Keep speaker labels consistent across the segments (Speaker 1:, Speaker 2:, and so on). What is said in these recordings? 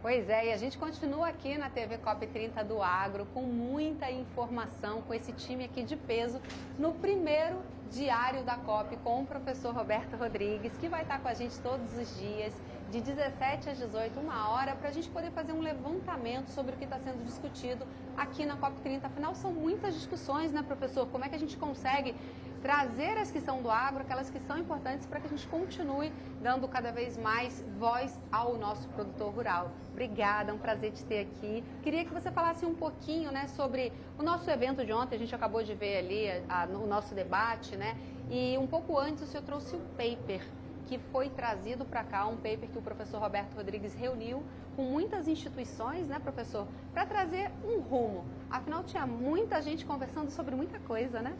Speaker 1: Pois é, e a gente continua aqui na TV COP30 do Agro com muita informação, com esse time aqui de peso, no primeiro diário da COP com o professor Roberto Rodrigues, que vai estar com a gente todos os dias, de 17 às 18, uma hora, para a gente poder fazer um levantamento sobre o que está sendo discutido aqui na COP30. Afinal, são muitas discussões, né, professor? Como é que a gente consegue trazer as que são do agro, aquelas que são importantes, para que a gente continue dando cada vez mais voz ao nosso produtor rural. Obrigada, é um prazer te ter aqui. Queria que você falasse um pouquinho, né, sobre o nosso evento de ontem. A gente acabou de ver ali o nosso debate, né? E um pouco antes o senhor trouxe um paper que foi trazido para cá, um paper que o professor Roberto Rodrigues reuniu com muitas instituições, né, professor, para trazer um rumo. Afinal, tinha muita gente conversando sobre muita coisa, né?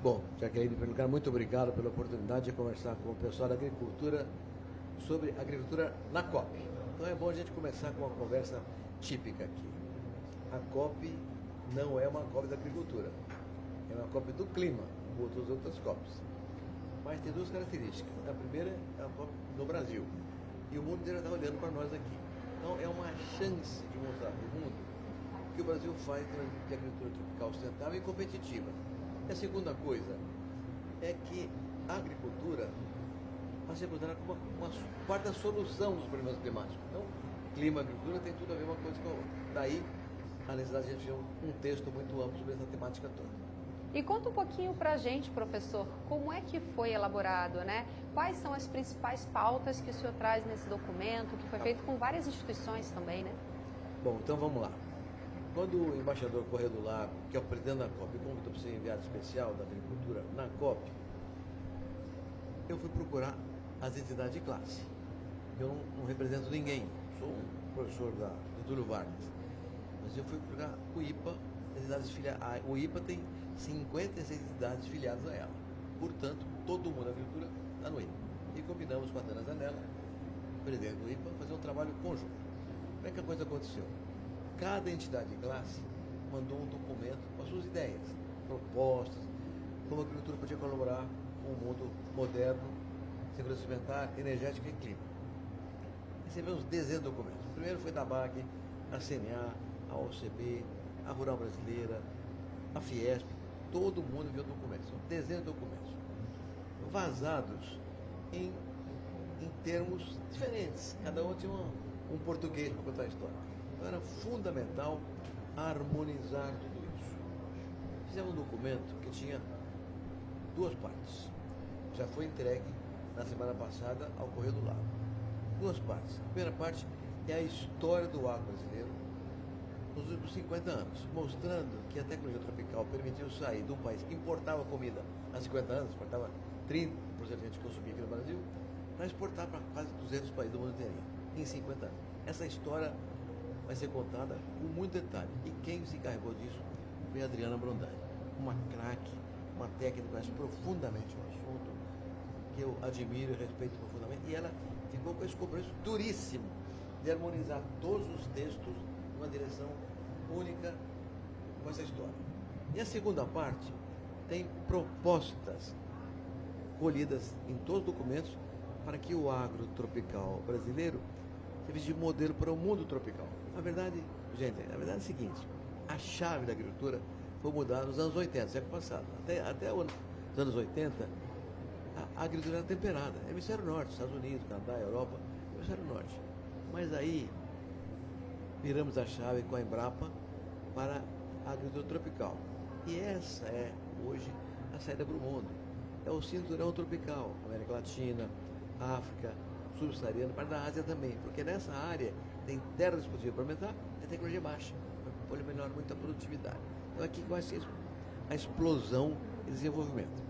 Speaker 2: Bom, Jaqueline, em primeiro lugar, muito obrigado pela oportunidade de conversar com o pessoal da agricultura sobre agricultura na COP. Então é bom a gente começar com uma conversa típica aqui. A COP não é uma COP da agricultura, é uma COP do clima, como todas as outras COPs. Mas tem duas características. A primeira é a COP no Brasil, e o mundo inteiro está olhando para nós aqui. Então é uma chance de mostrar para o mundo que o Brasil faz de agricultura tropical sustentável e competitiva. E a segunda coisa é que a agricultura vai ser considerada como uma parte da solução dos problemas climáticos. Então, clima e agricultura tem tudo a ver uma coisa com a outra. Daí, a necessidade de a gente ter um texto muito amplo sobre essa temática toda.
Speaker 1: E conta um pouquinho para a gente, professor, como é que foi elaborado, né? Quais são as principais pautas que o senhor traz nesse documento, que foi feito com várias instituições também, né?
Speaker 2: Bom, então vamos lá. Quando o embaixador Correia do Lago, que é o presidente da COP, me convidou para ser enviado especial da agricultura na COP, eu fui procurar as entidades de classe. Eu não represento ninguém, sou um professor do Túlio Vargas. Mas eu fui procurar o IPA, entidades filiadas. O IPA tem 56 entidades filiadas a ela. Portanto, todo mundo da agricultura está no IPA. E combinamos com a Tana Zanella, presidente do IPA, fazer um trabalho conjunto. Como é que a coisa aconteceu? Cada entidade de classe mandou um documento com as suas ideias, propostas, como a agricultura podia colaborar com o mundo moderno, segurança alimentar, energética e clima. Recebemos dezenas de documentos. O primeiro foi da BAG, a CNA, a OCB, a Rural Brasileira, a Fiesp, todo mundo enviou documentos. São dezenas de documentos, vazados em termos diferentes. Cada um tinha um português para contar a história. Então era fundamental harmonizar tudo isso. Fizemos um documento que tinha duas partes. Já foi entregue na semana passada ao Correio do Lago. Duas partes. A primeira parte é a história do agro brasileiro nos últimos 50 anos, mostrando que a tecnologia tropical permitiu sair de um país que importava comida há 50 anos, exportava 30% que a gente consumia aqui no Brasil, para exportar para quase 200 países do mundo inteiro em 50 anos. Essa história vai ser contada com muito detalhe. E quem se encarregou disso foi a Adriana Brondani, uma craque, uma técnica que conhece profundamente o assunto, que eu admiro e respeito profundamente, e ela ficou com esse compromisso duríssimo de harmonizar todos os textos numa direção única com essa história. E a segunda parte tem propostas colhidas em todos os documentos para que o agro tropical brasileiro servisse de modelo para o mundo tropical. Na verdade, gente, a verdade é a seguinte: a chave da agricultura foi mudada nos anos 80, século passado. Até os anos 80, a agricultura era temperada. Hemisfério Norte, Estados Unidos, Canadá, Europa, Hemisfério Norte. Mas aí, viramos a chave com a Embrapa para a agricultura tropical. E essa é, hoje, a saída para o mundo. É o cinturão tropical, América Latina, África, subsaariana, parte da Ásia também, porque nessa área tem terra disponível para aumentar, tem tecnologia baixa, pode melhorar muito a produtividade. Então aqui que vai ser a explosão e desenvolvimento.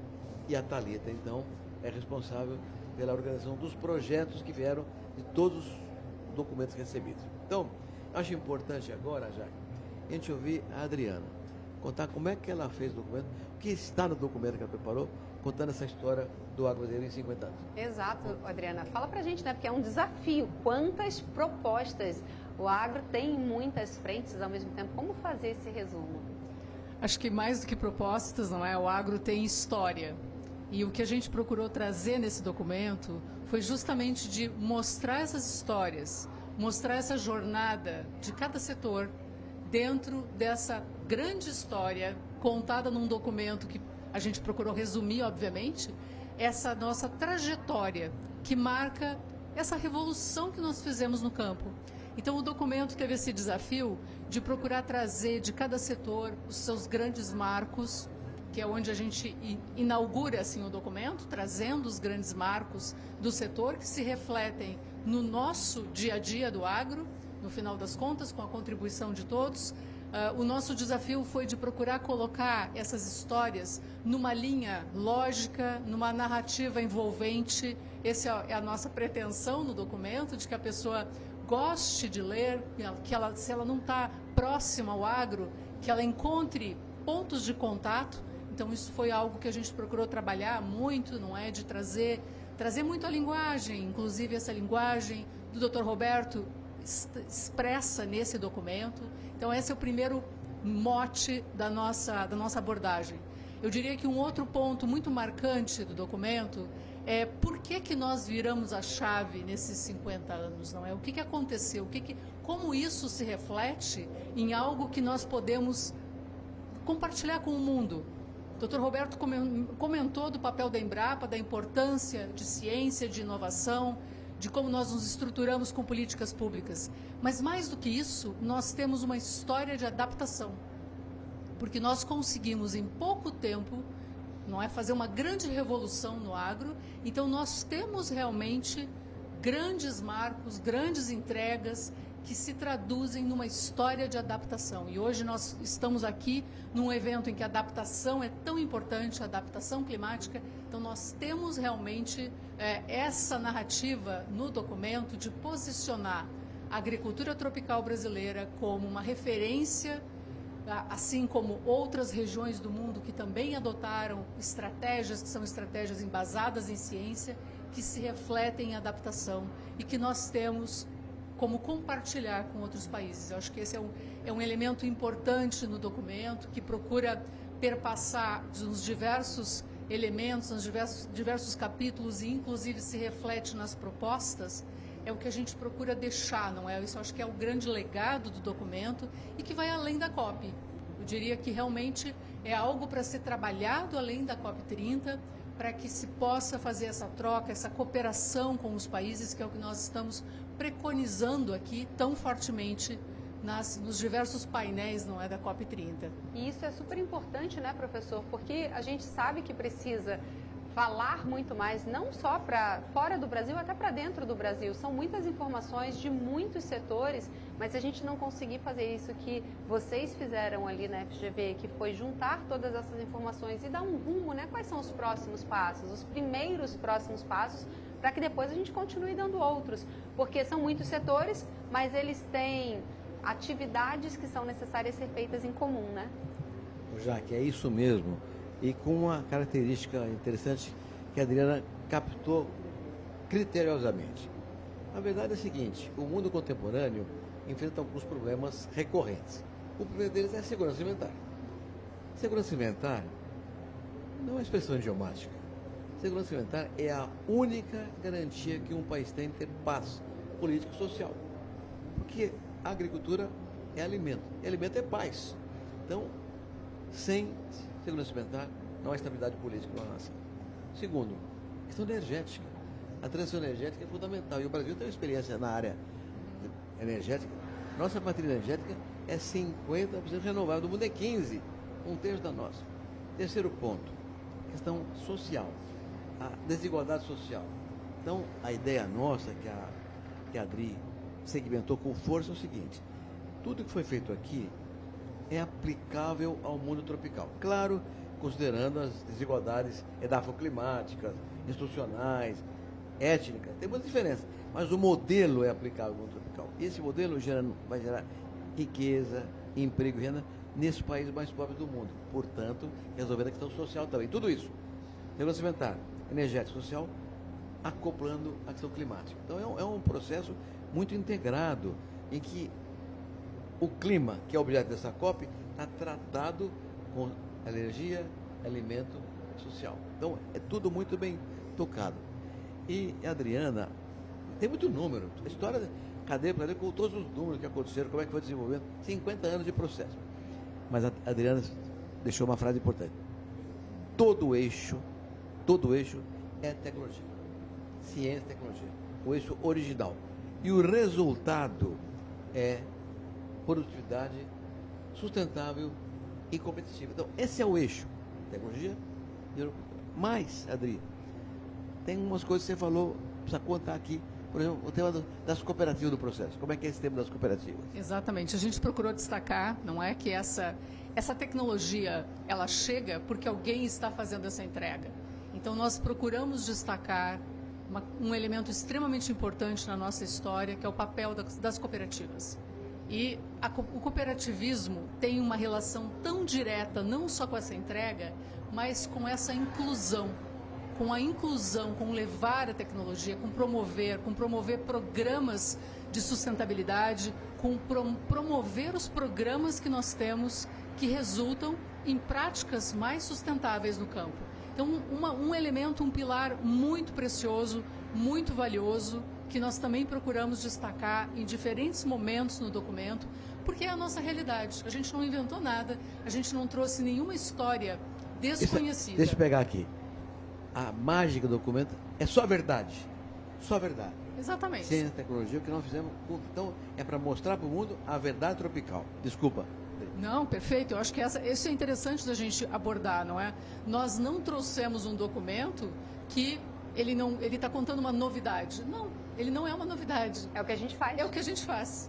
Speaker 2: E a Thalita, então, é responsável pela organização dos projetos que vieram de todos os documentos recebidos. Então, acho importante agora, já, a gente ouvir a Adriana, contar como é que ela fez o documento, o que está no documento que ela preparou, contando essa história do agro brasileiro em 50 anos.
Speaker 1: Exato, Adriana. Fala pra gente, né? Porque é um desafio. Quantas propostas? O agro tem em muitas frentes ao mesmo tempo. Como fazer esse resumo?
Speaker 3: Acho que mais do que propostas, não é? O agro tem história. E o que a gente procurou trazer nesse documento foi justamente de mostrar essas histórias, mostrar essa jornada de cada setor dentro dessa grande história contada num documento que a gente procurou resumir, obviamente, essa nossa trajetória que marca essa revolução que nós fizemos no campo. Então, o documento teve esse desafio de procurar trazer de cada setor os seus grandes marcos, que é onde a gente inaugura assim, o documento, trazendo os grandes marcos do setor que se refletem no nosso dia a dia do agro, no final das contas, com a contribuição de todos. O nosso desafio foi de procurar colocar essas histórias numa linha lógica, numa narrativa envolvente. Essa é a nossa pretensão no documento, de que a pessoa goste de ler, que ela, se ela não está próxima ao agro, que ela encontre pontos de contato. Então, isso foi algo que a gente procurou trabalhar muito, não é? De trazer muito a linguagem, inclusive essa linguagem do Dr. Roberto expressa nesse documento. Então, esse é o primeiro mote da nossa abordagem. Eu diria que um outro ponto muito marcante do documento é por que nós viramos a chave nesses 50 anos, não é? O que aconteceu? Como isso se reflete em algo que nós podemos compartilhar com o mundo? O Dr. Roberto comentou do papel da Embrapa, da importância de ciência, de inovação, de como nós nos estruturamos com políticas públicas. Mas, mais do que isso, nós temos uma história de adaptação. Porque nós conseguimos, em pouco tempo, não é, fazer uma grande revolução no agro. Então, nós temos realmente grandes marcos, grandes entregas que se traduzem numa história de adaptação. E hoje nós estamos aqui num evento em que a adaptação é tão importante, a adaptação climática. Então, nós temos realmente essa narrativa no documento de posicionar a agricultura tropical brasileira como uma referência, assim como outras regiões do mundo que também adotaram estratégias que são estratégias embasadas em ciência, que se refletem em adaptação e que nós temos como compartilhar com outros países. Eu acho que esse é um elemento importante no documento, que procura perpassar nos diversos elementos, nos diversos capítulos, e inclusive se reflete nas propostas. É o que a gente procura deixar, não é? Isso eu acho que é o grande legado do documento e que vai além da COP. Eu diria que realmente é algo para ser trabalhado além da COP30, para que se possa fazer essa troca, essa cooperação com os países, que é o que nós estamos preconizando aqui tão fortemente nos diversos painéis, não é, da COP30.
Speaker 1: E isso é super importante, né, professor? Porque a gente sabe que precisa falar muito mais, não só para fora do Brasil, até para dentro do Brasil. São muitas informações de muitos setores, mas se a gente não conseguir fazer isso que vocês fizeram ali na FGV, que foi juntar todas essas informações e dar um rumo, né? Quais são os próximos passos, os primeiros próximos passos, para que depois a gente continue dando outros, porque são muitos setores, mas eles têm atividades que são necessárias ser feitas em comum, né?
Speaker 2: Jaque, é isso mesmo. E com uma característica interessante que a Adriana captou criteriosamente. A verdade é a seguinte: o mundo contemporâneo enfrenta alguns problemas recorrentes. O primeiro deles é a segurança alimentar. Segurança alimentar não é expressão idiomática. Segurança alimentar é a única garantia que um país tem de ter paz política e social. Porque a agricultura é alimento, e alimento é paz. Então, sem segurança alimentar, não há estabilidade política na nação. Segundo, questão energética. A transição energética é fundamental. E o Brasil tem uma experiência na área energética. Nossa matriz energética é 50% renovável. Do mundo é 15%, um terço da nossa. Terceiro ponto, questão social. A desigualdade social. Então, a ideia nossa, que a Adri segmentou com força, é o seguinte: tudo que foi feito aqui é aplicável ao mundo tropical. Claro, considerando as desigualdades edafoclimáticas, institucionais, étnicas, tem muita diferença, mas o modelo é aplicável ao mundo tropical. Esse modelo vai gerar riqueza, emprego e renda nesses países mais pobres do mundo. Portanto, resolvendo a questão social também. Tudo isso, segurança alimentar, energética, social, acoplando a questão climática. Então, é um processo muito integrado, em que o clima, que é o objeto dessa COP, está tratado com energia, alimento e social. Então, é tudo muito bem tocado. E a Adriana tem muito número. A história cadeia por cadeia, com todos os números que aconteceram, como é que foi desenvolvendo. 50 anos de processo. Mas a Adriana deixou uma frase importante. Todo eixo é tecnologia. Ciência e tecnologia. O eixo original. E o resultado é produtividade sustentável e competitiva. Então, esse é o eixo. Tecnologia e agricultura. Mas, Adri, tem umas coisas que você falou, precisa contar aqui. Por exemplo, o tema das cooperativas do processo. Como é que é esse tema das cooperativas?
Speaker 3: Exatamente. A gente procurou destacar, não é, que essa tecnologia, ela chega porque alguém está fazendo essa entrega. Então, nós procuramos destacar um elemento extremamente importante na nossa história, que é o papel das cooperativas. E o cooperativismo tem uma relação tão direta, não só com essa entrega, mas com essa inclusão. Com a inclusão, com levar a tecnologia, com promover programas de sustentabilidade, com promover os programas que nós temos que resultam em práticas mais sustentáveis no campo. Então, um elemento, um pilar muito precioso, muito valioso, que nós também procuramos destacar em diferentes momentos no documento, porque é a nossa realidade. A gente não inventou nada, a gente não trouxe nenhuma história desconhecida.
Speaker 2: Deixa eu pegar aqui. A mágica do documento é só a verdade. Só a verdade.
Speaker 3: Exatamente.
Speaker 2: Ciência e tecnologia, o que nós fizemos. Então, é para mostrar para o mundo a verdade tropical. Desculpa.
Speaker 3: Não, perfeito. Eu acho que isso é interessante da gente abordar, não é? Nós não trouxemos um documento que ele está contando uma novidade. Não, ele não é uma novidade.
Speaker 1: É o que a gente faz.
Speaker 3: É o que a gente faz.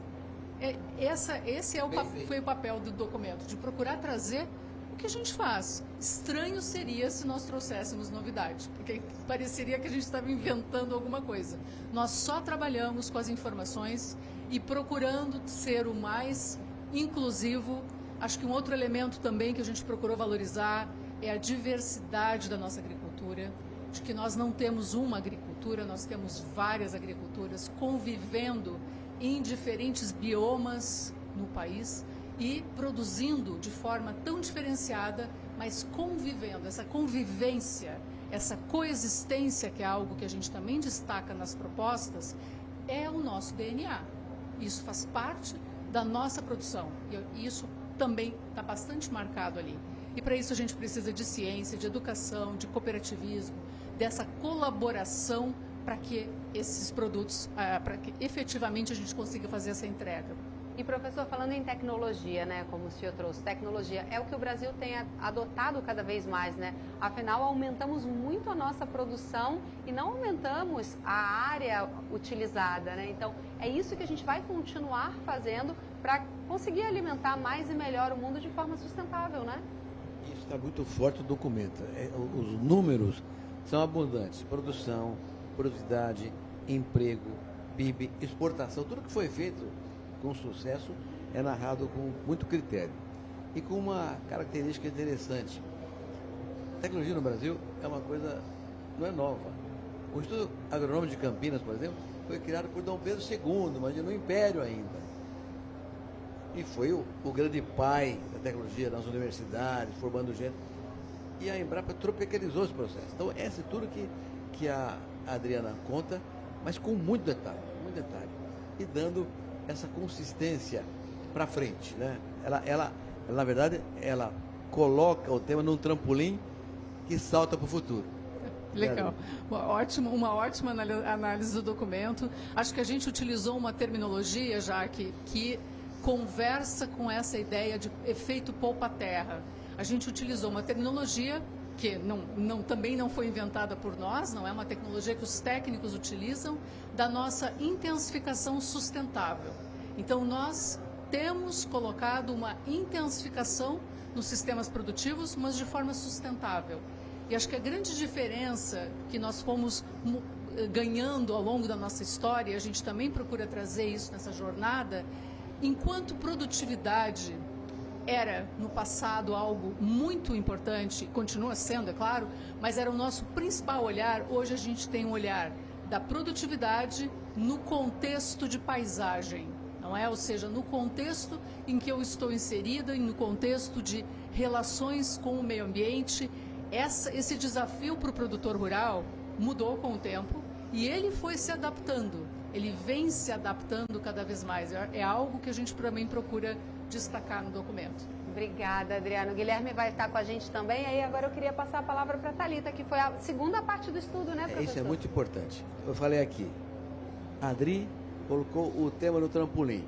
Speaker 3: Esse foi o papel do documento, de procurar trazer o que a gente faz. Estranho seria se nós trouxéssemos novidade, porque pareceria que a gente estava inventando alguma coisa. Nós só trabalhamos com as informações e procurando ser o mais inclusivo. Acho que um outro elemento também que a gente procurou valorizar é a diversidade da nossa agricultura, de que nós não temos uma agricultura, nós temos várias agriculturas convivendo em diferentes biomas no país e produzindo de forma tão diferenciada, mas convivendo. Essa convivência, essa coexistência, que é algo que a gente também destaca nas propostas, é o nosso DNA. Isso faz parte da nossa produção e isso também está bastante marcado ali. E para isso a gente precisa de ciência, de educação, de cooperativismo, dessa colaboração para que esses produtos, para que efetivamente a gente consiga fazer essa entrega.
Speaker 1: E, professor, falando em tecnologia, né, como o senhor trouxe, tecnologia é o que o Brasil tem adotado cada vez mais, né? Afinal, aumentamos muito a nossa produção e não aumentamos a área utilizada, né? Então, é isso que a gente vai continuar fazendo para conseguir alimentar mais e melhor o mundo de forma sustentável, né?
Speaker 2: Isso está muito forte no documento. Os números são abundantes. Produção, produtividade, emprego, PIB, exportação, tudo que foi feito com sucesso é narrado com muito critério e com uma característica interessante. A tecnologia no Brasil é uma coisa, não é nova. O Instituto Agronômico de Campinas, por exemplo, foi criado por Dom Pedro II, mas no Império ainda. E foi o grande pai da tecnologia nas universidades, formando gente. E a Embrapa tropicalizou esse processo. Então, essa é tudo que a Adriana conta, mas com muito detalhe. E dando essa consistência para frente, né? Ela, na verdade, ela coloca o tema num trampolim que salta para o futuro.
Speaker 3: Legal. Uma ótima análise do documento. Acho que a gente utilizou uma terminologia, já que conversa com essa ideia de efeito poupa-terra. A gente utilizou uma terminologia que também não foi inventada por nós, não é uma tecnologia que os técnicos utilizam, da nossa intensificação sustentável. Então, nós temos colocado uma intensificação nos sistemas produtivos, mas de forma sustentável. E acho que a grande diferença que nós fomos ganhando ao longo da nossa história, e a gente também procura trazer isso nessa jornada, enquanto produtividade era, no passado, algo muito importante, continua sendo, é claro, mas era o nosso principal olhar. Hoje a gente tem um olhar da produtividade no contexto de paisagem, não é? Ou seja, no contexto em que eu estou inserida, e no contexto de relações com o meio ambiente. Esse desafio para o produtor rural mudou com o tempo e ele foi se adaptando. ele vem se adaptando cada vez mais. É algo que a gente também procura destacar no documento.
Speaker 1: Obrigada, Adriano. O Guilherme vai estar com a gente também. Aí agora eu queria passar a palavra para a Thalita, que foi a segunda parte do estudo, né, professor?
Speaker 2: Isso é muito importante. Eu falei aqui, a Adri colocou o tema no trampolim.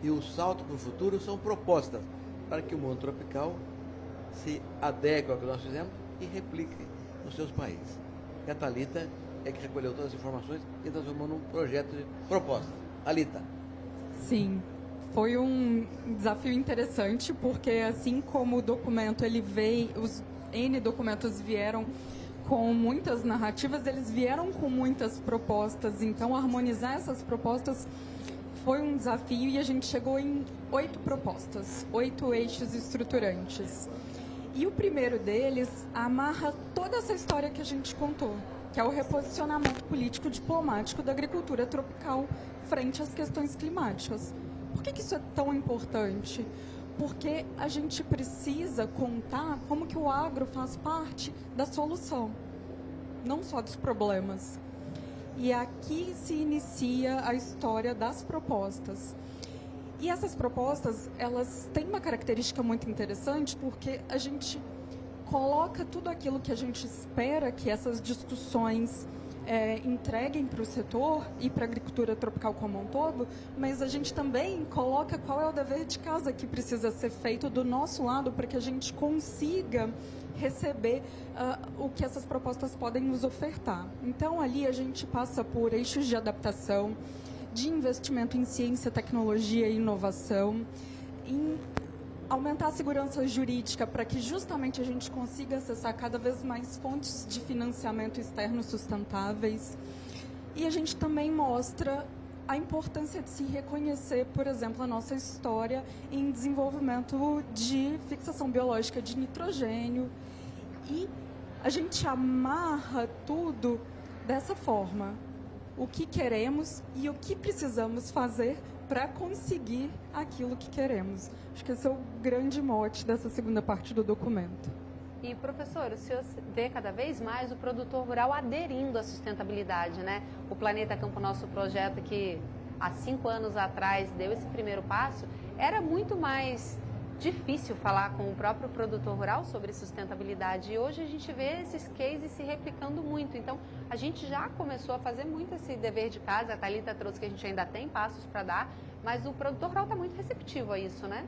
Speaker 2: E o salto para o futuro são propostas para que o mundo tropical se adeque ao que nós fizemos e replique nos seus países. E a Thalita é que recolheu todas as informações e transformou num projeto de proposta. Thalita.
Speaker 4: Sim, foi um desafio interessante, porque assim como o documento, ele veio, os N documentos vieram com muitas narrativas, eles vieram com muitas propostas, então harmonizar essas propostas foi um desafio e a gente chegou em 8 propostas, 8 eixos estruturantes. E o primeiro deles amarra toda essa história que a gente contou, que é o reposicionamento político-diplomático da agricultura tropical frente às questões climáticas. Por que isso é tão importante? Porque a gente precisa contar como que o agro faz parte da solução, não só dos problemas. E aqui se inicia a história das propostas. E essas propostas, elas têm uma característica muito interessante, porque a gente coloca tudo aquilo que a gente espera que essas discussões entreguem para o setor e para a agricultura tropical como um todo, mas a gente também coloca qual é o dever de casa que precisa ser feito do nosso lado para que a gente consiga receber o que essas propostas podem nos ofertar. Então, ali a gente passa por eixos de adaptação, de investimento em ciência, tecnologia e inovação, em aumentar a segurança jurídica para que justamente a gente consiga acessar cada vez mais fontes de financiamento externo sustentáveis. E a gente também mostra a importância de se reconhecer, por exemplo, a nossa história em desenvolvimento de fixação biológica de nitrogênio. E a gente amarra tudo dessa forma. O que queremos e o que precisamos fazer para conseguir aquilo que queremos. Acho que esse é o grande mote dessa segunda parte do documento.
Speaker 1: E, professor, o senhor vê cada vez mais o produtor rural aderindo à sustentabilidade, né? O Planeta Campo Nosso projeto, que há 5 anos atrás deu esse primeiro passo, era muito mais difícil falar com o próprio produtor rural sobre sustentabilidade. E hoje a gente vê esses cases se replicando muito. Então, a gente já começou a fazer muito esse dever de casa. A Thalita trouxe que a gente ainda tem passos para dar, mas o produtor rural está muito receptivo a isso, né?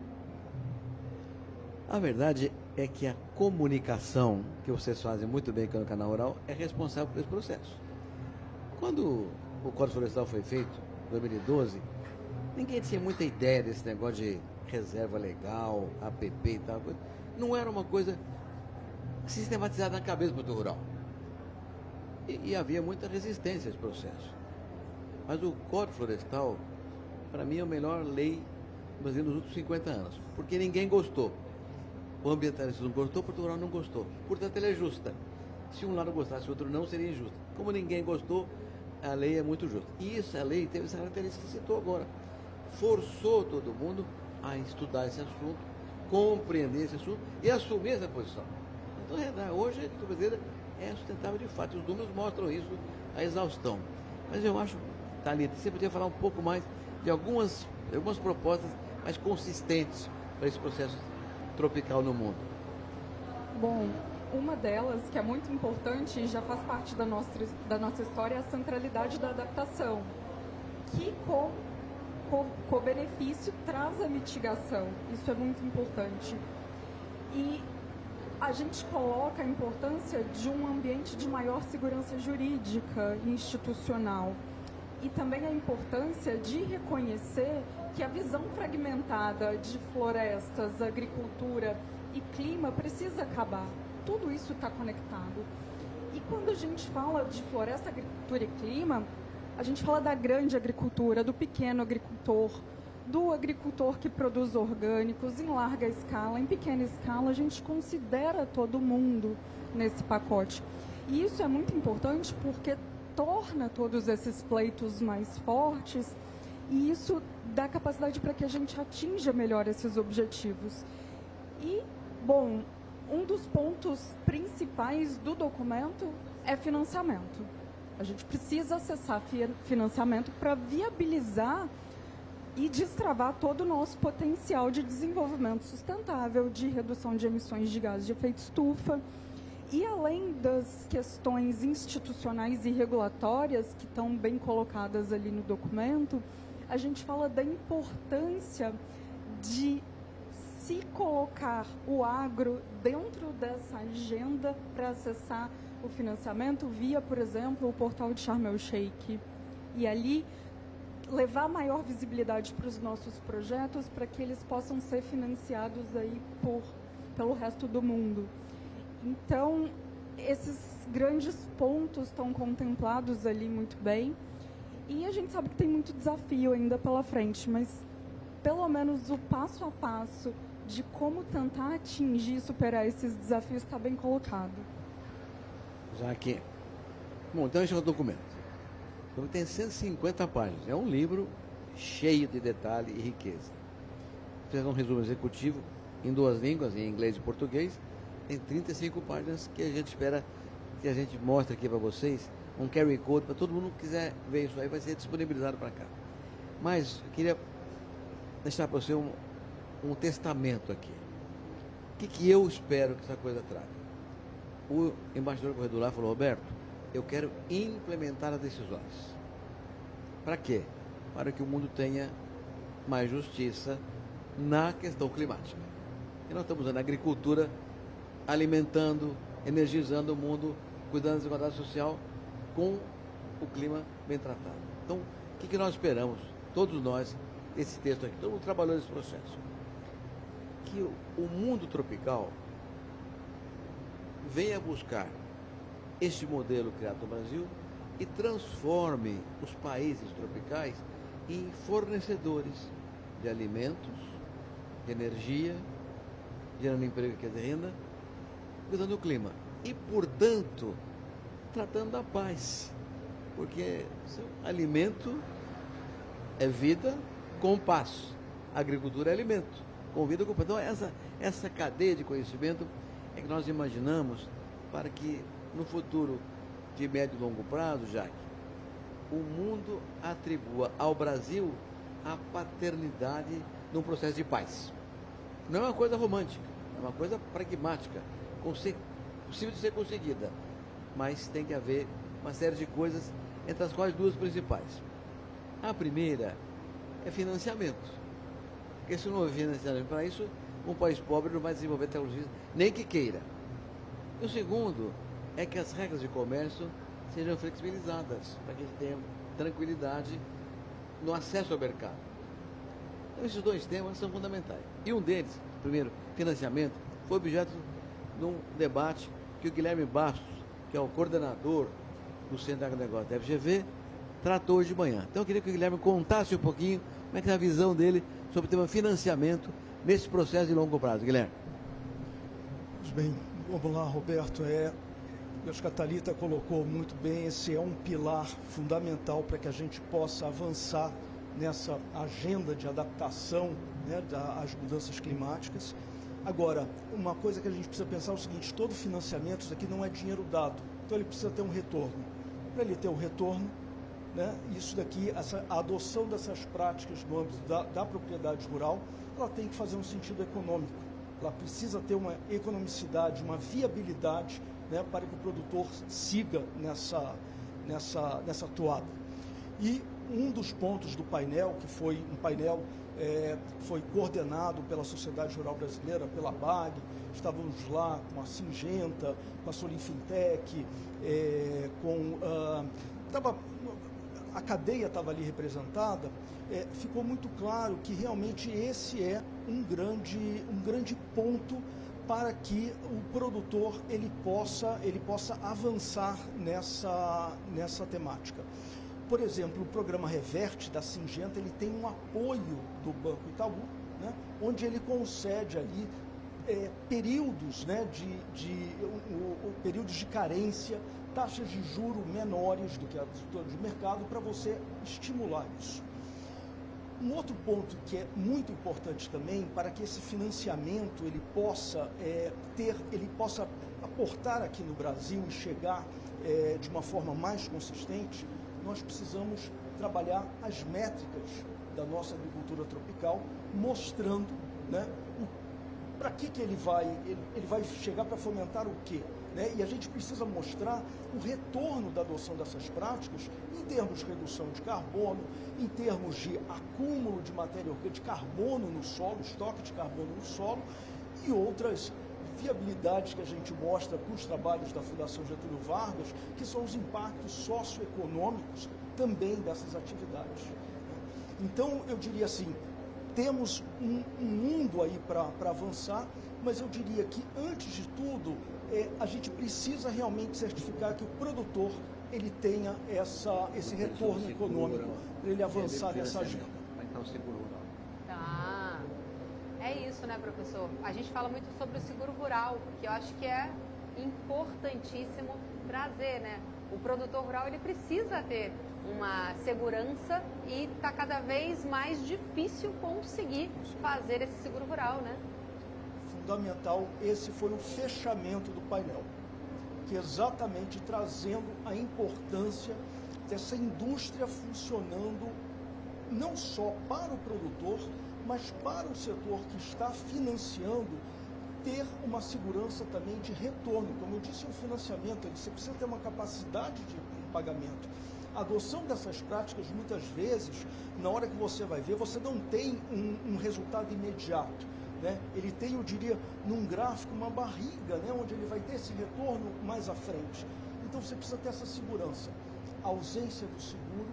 Speaker 2: A verdade é que a comunicação, que vocês fazem muito bem aqui no Canal Rural, é responsável por esse processo. Quando o Código Florestal foi feito, em 2012, ninguém tinha muita ideia desse negócio de reserva legal, APP e tal. Não era uma coisa sistematizada na cabeça do produtor rural. E havia muita resistência a esse processo. Mas o Código Florestal, para mim, é a melhor lei do Brasil nos últimos 50 anos. Porque ninguém gostou. O ambientalista não gostou, o produtor rural não gostou. Portanto, ela é justa. Se um lado gostasse, o outro não, seria injusta. Como ninguém gostou, a lei é muito justa. E a lei teve essa característica que você citou agora. Forçou todo mundo a estudar esse assunto, compreender esse assunto e assumir essa posição. Então, hoje a agricultura brasileira é sustentável de fato. Os números mostram isso, a exaustão. Mas eu acho, Thalita, você podia falar um pouco mais de algumas propostas mais consistentes para esse processo tropical no mundo.
Speaker 4: Bom, uma delas, que é muito importante e já faz parte da nossa história, é a centralidade da adaptação, que co-benefício traz a mitigação. Isso é muito importante. E a gente coloca a importância de um ambiente de maior segurança jurídica e institucional. E também a importância de reconhecer que a visão fragmentada de florestas, agricultura e clima precisa acabar. Tudo isso está conectado. E quando a gente fala de floresta, agricultura e clima, a gente fala da grande agricultura, do pequeno agricultor, do agricultor que produz orgânicos em larga escala, em pequena escala. A gente considera todo mundo nesse pacote. E isso é muito importante porque torna todos esses pleitos mais fortes e isso dá capacidade para que a gente atinja melhor esses objetivos. E, bom, um dos pontos principais do documento é financiamento. A gente precisa acessar financiamento para viabilizar e destravar todo o nosso potencial de desenvolvimento sustentável, de redução de emissões de gases de efeito estufa. E além das questões institucionais e regulatórias, que estão bem colocadas ali no documento, a gente fala da importância de se colocar o agro dentro dessa agenda para acessar o financiamento via, por exemplo, o portal de Sharm el-Sheikh. E ali levar maior visibilidade para os nossos projetos para que eles possam ser financiados aí pelo resto do mundo. Então, esses grandes pontos estão contemplados ali muito bem. E a gente sabe que tem muito desafio ainda pela frente, mas pelo menos o passo a passo de como tentar atingir e superar esses desafios está bem colocado.
Speaker 2: Já que... Bom, então esse é o documento. Então tem 150 páginas. É um livro cheio de detalhe e riqueza. Fiz um resumo executivo em 2 línguas, em inglês e português. Tem 35 páginas que a gente espera que a gente mostre aqui para vocês. Um QR Code para todo mundo que quiser ver isso aí, vai ser disponibilizado para cá. Mas eu queria deixar para você um testamento aqui. O que eu espero que essa coisa traga? O embaixador Correio do Lar falou: Roberto, eu quero implementar as decisões. Para quê? Para que o mundo tenha mais justiça na questão climática. E nós estamos usando a agricultura, alimentando, energizando o mundo, cuidando da desigualdade social com o clima bem tratado. Então, o que nós esperamos, todos nós, esse texto aqui, todo mundo trabalhou nesse processo? Que o mundo tropical venha buscar este modelo criado no Brasil e transforme os países tropicais em fornecedores de alimentos, de energia, gerando emprego e renda, cuidando do clima. E, portanto, tratando da paz. Porque alimento é vida com paz. Agricultura é alimento com vida com paz. Então, essa cadeia de conhecimento é que nós imaginamos para que, no futuro de médio e longo prazo, Jaque, o mundo atribua ao Brasil a paternidade num processo de paz. Não é uma coisa romântica, é uma coisa pragmática, possível de ser conseguida, mas tem que haver uma série de coisas, entre as quais 2 principais. A primeira é financiamento, porque se não houver financiamento para isso, um país pobre não vai desenvolver tecnologia, nem que queira. E o segundo é que as regras de comércio sejam flexibilizadas, para que a gente tenha tranquilidade no acesso ao mercado. Então, esses 2 temas são fundamentais. E um deles, primeiro, financiamento, foi objeto de um debate que o Guilherme Bastos, que é o coordenador do Centro de Agronegócio da FGV, tratou hoje de manhã. Então eu queria que o Guilherme contasse um pouquinho como é que é a visão dele sobre o tema financiamento nesse processo de longo prazo. Guilherme.
Speaker 5: Pois bem, vamos lá, Roberto. Acho que a Thalita colocou muito bem, esse é um pilar fundamental para que a gente possa avançar nessa agenda de adaptação, né, às mudanças climáticas. Agora, uma coisa que a gente precisa pensar é o seguinte: todo financiamento, isso aqui não é dinheiro dado, então ele precisa ter um retorno. Para ele ter um retorno, né, isso daqui, a adoção dessas práticas no âmbito da propriedade rural, ela tem que fazer um sentido econômico. Ela precisa ter uma economicidade, uma viabilidade, né, para que o produtor siga nessa toada. E um dos pontos do painel, que foi um painel foi coordenado pela Sociedade Rural Brasileira, pela BAG, estávamos lá com a Singenta, com a Solinfintec, a cadeia estava ali representada, ficou muito claro que realmente esse é um grande ponto para que o produtor ele possa avançar nessa temática. Por exemplo, o programa Reverte da Singenta, ele tem um apoio do Banco Itaú, né, onde ele concede ali períodos, né, períodos de carência, taxas de juros menores do que a de mercado, para você estimular isso. Um outro ponto que é muito importante também, para que esse financiamento ele possa aportar aqui no Brasil e chegar de uma forma mais consistente, nós precisamos trabalhar as métricas da nossa agricultura tropical, mostrando, né, para que ele vai chegar para fomentar o quê? Né? E a gente precisa mostrar o retorno da adoção dessas práticas em termos de redução de carbono, em termos de acúmulo de matéria orgânica, de carbono no solo, estoque de carbono no solo e outras viabilidades que a gente mostra com os trabalhos da Fundação Getúlio Vargas, que são os impactos socioeconômicos também dessas atividades. Então, eu diria assim, temos um mundo aí para avançar, mas eu diria que, antes de tudo, a gente precisa realmente certificar que o produtor ele tenha esse retorno econômico para ele avançar nessa agenda.
Speaker 6: Então, seguro rural.
Speaker 1: Tá. É isso, né, professor? A gente fala muito sobre o seguro rural, que eu acho que é importantíssimo trazer, né? O produtor rural, ele precisa ter uma segurança e está cada vez mais difícil conseguir fazer esse seguro rural, né?
Speaker 5: Fundamental, esse foi o fechamento do painel, que exatamente trazendo a importância dessa indústria funcionando não só para o produtor, mas para o setor que está financiando, ter uma segurança também de retorno. Como eu disse, o financiamento, você precisa ter uma capacidade de pagamento. A adoção dessas práticas, muitas vezes, na hora que você vai ver, você não tem um resultado imediato. Né? Ele tem, eu diria, num gráfico, uma barriga, né? Onde ele vai ter esse retorno mais à frente. Então, você precisa ter essa segurança. A ausência do seguro,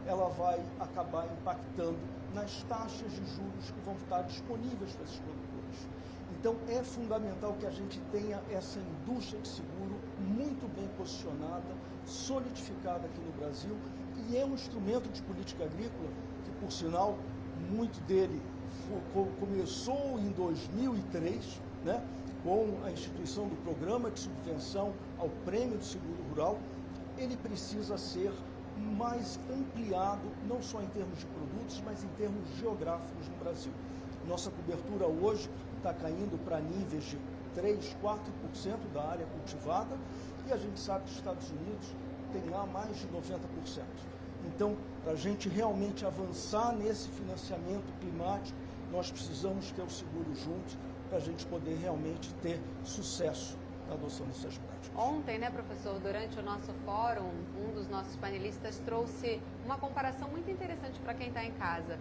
Speaker 5: ela vai acabar impactando nas taxas de juros que vão estar disponíveis para esses produtores. Então, é fundamental que a gente tenha essa indústria de seguro muito bem posicionada, solidificada aqui no Brasil, e é um instrumento de política agrícola que, por sinal, muito dele começou em 2003, né, com a instituição do Programa de Subvenção ao Prêmio do Seguro Rural. Ele precisa ser mais ampliado, não só em termos de produtos, mas em termos geográficos no Brasil. Nossa cobertura hoje está caindo para níveis de 3, 4% da área cultivada, e a gente sabe que os Estados Unidos tem lá mais de 90%. Então, para a gente realmente avançar nesse financiamento climático, nós precisamos ter o seguro junto para a gente poder realmente ter sucesso na adoção dessas práticas.
Speaker 1: Ontem, né, professor, durante o nosso fórum, um dos nossos panelistas trouxe uma comparação muito interessante para quem está em casa.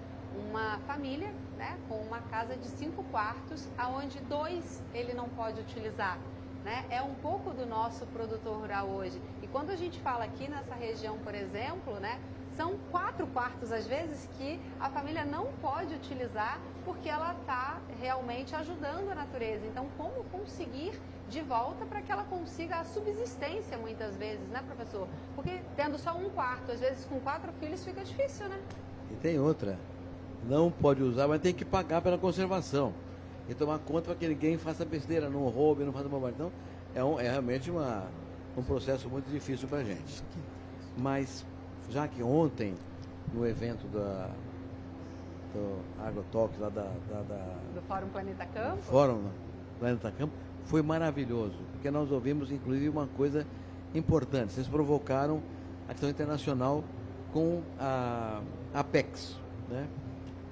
Speaker 1: Uma família, né, com uma casa de 5 quartos, aonde 2 ele não pode utilizar. Né? É um pouco do nosso produtor rural hoje. E quando a gente fala aqui nessa região, por exemplo, né, são 4 quartos, às vezes, que a família não pode utilizar porque ela está realmente ajudando a natureza. Então, como conseguir de volta para que ela consiga a subsistência, muitas vezes, né, professor? Porque tendo só 1 quarto, às vezes com 4 filhos, fica difícil, né?
Speaker 2: E tem outra. Não pode usar, mas tem que pagar pela conservação. E tomar conta para que ninguém faça besteira, não roube, não faça bobagem. Então, é realmente um processo muito difícil para a gente. Mas, já que ontem, no evento do Agrotalk, lá
Speaker 1: do Fórum Planeta Campo?
Speaker 2: Fórum Planeta Campo, foi maravilhoso, porque nós ouvimos, inclusive, uma coisa importante. Vocês provocaram a questão internacional com a Apex, né?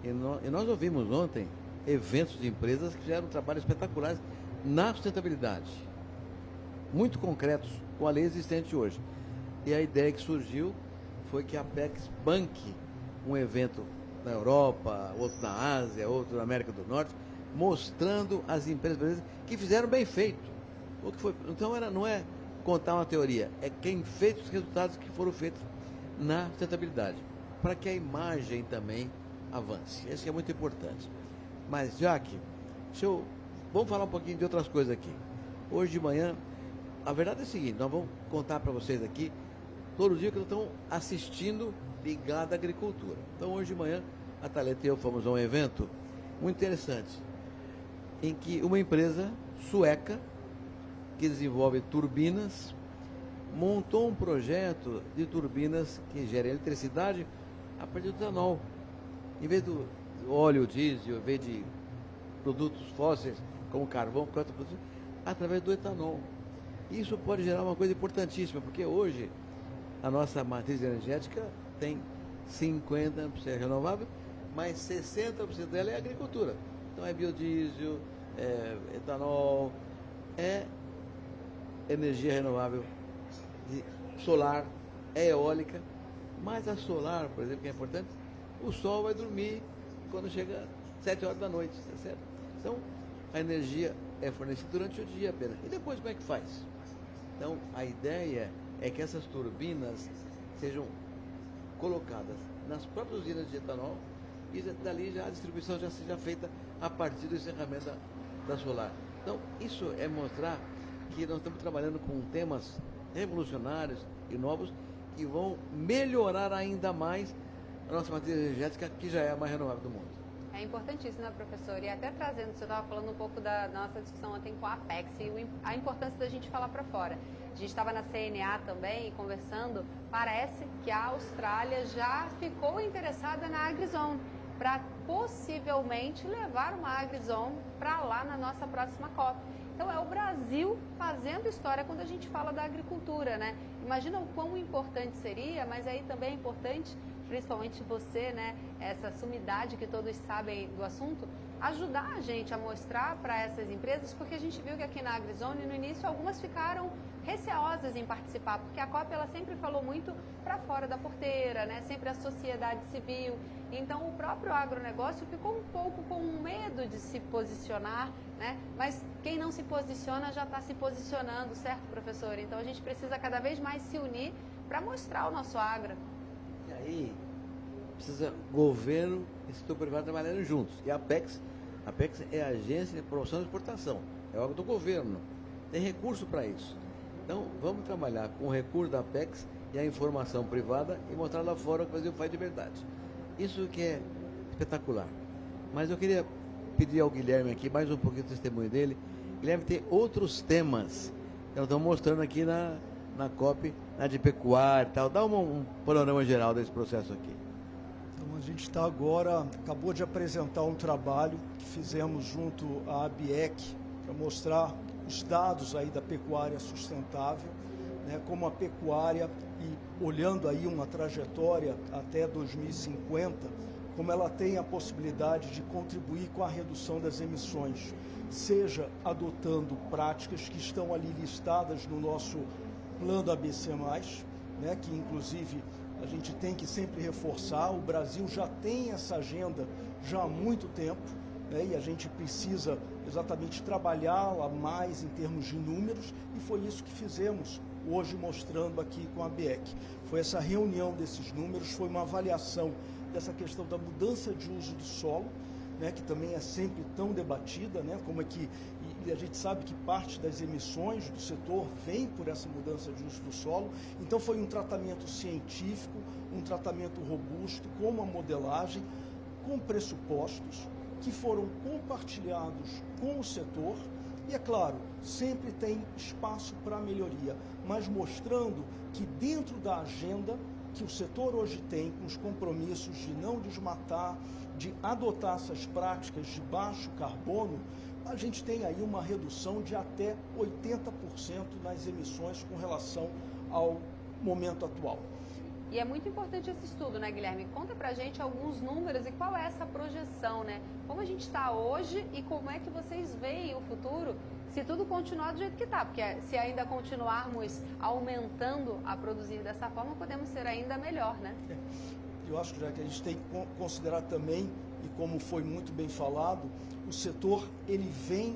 Speaker 2: E nós ouvimos ontem eventos de empresas que fizeram trabalhos espetaculares na sustentabilidade, muito concretos com a lei existente hoje. E a ideia que surgiu foi que a Apex banque um evento na Europa, outro na Ásia, outro na América do Norte, mostrando as empresas brasileiras que fizeram bem feito. O que foi, então não é contar uma teoria, é quem fez os resultados que foram feitos na sustentabilidade, para que a imagem também avance. Isso é muito importante. Mas, Jaque, vamos falar um pouquinho de outras coisas aqui. Hoje de manhã, a verdade é a seguinte, nós vamos contar para vocês aqui todo dia que estão assistindo ligado à agricultura. Então, hoje de manhã, a Thalita e eu fomos a um evento muito interessante, em que uma empresa sueca, que desenvolve turbinas, montou um projeto de turbinas que gerem eletricidade a partir do etanol. Em vez do óleo, diesel, em vez de produtos fósseis, como carvão, através do etanol. Isso pode gerar uma coisa importantíssima, porque hoje a nossa matriz energética tem 50% renovável, mas 60% dela é agricultura. Então é biodiesel, é etanol, é energia renovável, solar, é eólica, mas a solar, por exemplo, que é importante, o sol vai dormir quando chega 7 horas da noite, tá certo? Então, a energia é fornecida durante o dia apenas. E depois como é que faz? Então, a ideia é que essas turbinas sejam colocadas nas próprias usinas de etanol e dali já a distribuição já seja feita a partir do encerramento da solar. Então, isso é mostrar que nós estamos trabalhando com temas revolucionários e novos que vão melhorar ainda mais a nossa matriz energética, que já é a mais renovável do mundo.
Speaker 1: É importantíssimo, né, professor? E até trazendo, você estava falando um pouco da nossa discussão ontem com a Apex e a importância da gente falar para fora. A gente estava na CNA também conversando, parece que a Austrália já ficou interessada na AgriZone, para possivelmente levar uma AgriZone para lá na nossa próxima COP. Então é o Brasil fazendo história quando a gente fala da agricultura, né? Imagina o quão importante seria, mas aí também é importante, principalmente você, né, essa sumidade que todos sabem do assunto, ajudar a gente a mostrar para essas empresas, porque a gente viu que aqui na AgriZone, no início, algumas ficaram receosas em participar, porque a COP ela sempre falou muito para fora da porteira, né, sempre a sociedade civil. Então, o próprio agronegócio ficou um pouco com medo de se posicionar, né? Mas quem não se posiciona já está se posicionando, certo, professor? Então, a gente precisa cada vez mais se unir para mostrar o nosso agro.
Speaker 2: E aí, precisa governo e setor privado trabalhando juntos. E a Apex é a agência de promoção e exportação, é órgão do governo, tem recurso para isso. Então, vamos trabalhar com o recurso da Apex e a informação privada e mostrar lá fora o que o Brasil faz de verdade. Isso que é espetacular. Mas eu queria pedir ao Guilherme aqui mais um pouquinho do testemunho dele. Guilherme, tem outros temas que nós estamos mostrando aqui na COP, na de pecuária e tal. Dá um panorama geral desse processo aqui.
Speaker 5: Então, a gente está agora, acabou de apresentar um trabalho que fizemos junto à ABIEC para mostrar os dados aí da pecuária sustentável, né, como a pecuária, e olhando aí uma trajetória até 2050, como ela tem a possibilidade de contribuir com a redução das emissões, seja adotando práticas que estão ali listadas no nosso plano ABC+, né, que inclusive a gente tem que sempre reforçar, o Brasil já tem essa agenda já há muito tempo, né, e a gente precisa exatamente trabalhá-la mais em termos de números, e foi isso que fizemos hoje mostrando aqui com a BEC. Foi essa reunião desses números, foi uma avaliação dessa questão da mudança de uso do solo, né, que também é sempre tão debatida, né, como é que, e a gente sabe que parte das emissões do setor vem por essa mudança de uso do solo. Então foi um tratamento científico, um tratamento robusto, com uma modelagem, com pressupostos que foram compartilhados com o setor. E, é claro, sempre tem espaço para melhoria, mas mostrando que dentro da agenda que o setor hoje tem, com os compromissos de não desmatar, de adotar essas práticas de baixo carbono, a gente tem aí uma redução de até 80% nas emissões com relação ao momento atual.
Speaker 1: E é muito importante esse estudo, né, Guilherme? Conta pra gente alguns números e qual é essa projeção, né? Como a gente está hoje e como é que vocês veem o futuro se tudo continuar do jeito que está? Porque se ainda continuarmos aumentando a produzir dessa forma, podemos ser ainda melhor, né?
Speaker 5: Eu acho que a gente tem que considerar também, e como foi muito bem falado, o setor ele vem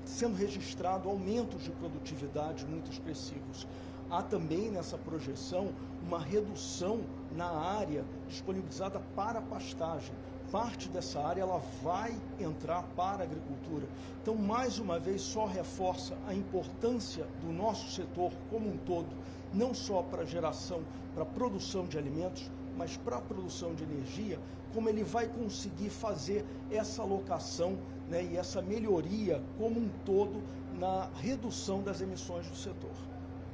Speaker 5: sendo registrado aumentos de produtividade muito expressivos. Há também nessa projeção uma redução na área disponibilizada para pastagem. Parte dessa área ela vai entrar para a agricultura. Então, mais uma vez, só reforça a importância do nosso setor como um todo, não só para a geração, para a produção de alimentos, mas para a produção de energia, como ele vai conseguir fazer essa alocação, né, e essa melhoria como um todo na redução das emissões do setor.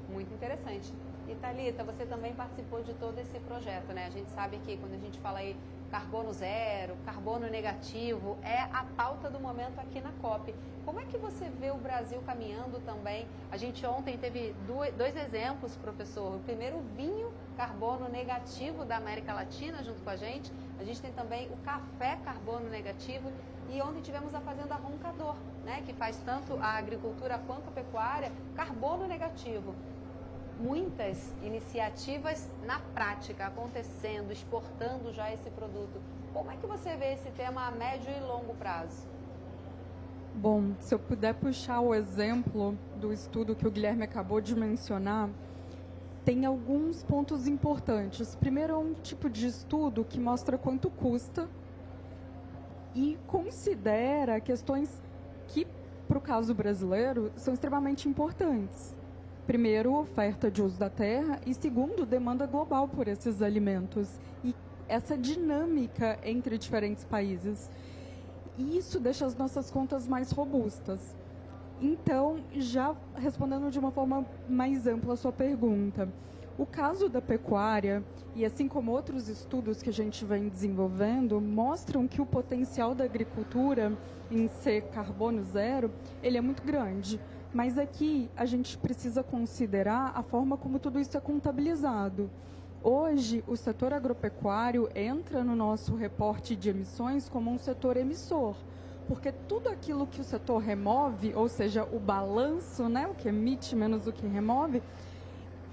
Speaker 1: Muito interessante. E Thalita, você também participou de todo esse projeto, né? A gente sabe que quando a gente fala aí carbono zero, carbono negativo, é a pauta do momento aqui na COP. Como é que você vê o Brasil caminhando também? A gente ontem teve dois exemplos, professor. O primeiro, o vinho carbono negativo da América Latina junto com a gente tem também o café carbono negativo e ontem tivemos a Fazenda Roncador, né, que faz tanto a agricultura quanto a pecuária, carbono negativo. Muitas iniciativas na prática acontecendo, exportando já esse produto. Como é que você vê esse tema a médio e longo prazo?
Speaker 4: Bom, se eu puder puxar o exemplo do estudo que o Guilherme acabou de mencionar, tem alguns pontos importantes. Primeiro, é um tipo de estudo que mostra quanto custa e considera questões que, para o caso brasileiro, são extremamente importantes. Primeiro, oferta de uso da terra e, segundo, demanda global por esses alimentos e essa dinâmica entre diferentes países. E isso deixa as nossas contas mais robustas. Então, já respondendo de uma forma mais ampla a sua pergunta, o caso da pecuária, e assim como outros estudos que a gente vem desenvolvendo, mostram que o potencial da agricultura em ser carbono zero, ele é muito grande. Mas aqui a gente precisa considerar a forma como tudo isso é contabilizado. Hoje, o setor agropecuário entra no nosso reporte de emissões como um setor emissor, porque tudo aquilo que o setor remove, ou seja, o balanço, né, o que emite menos o que remove,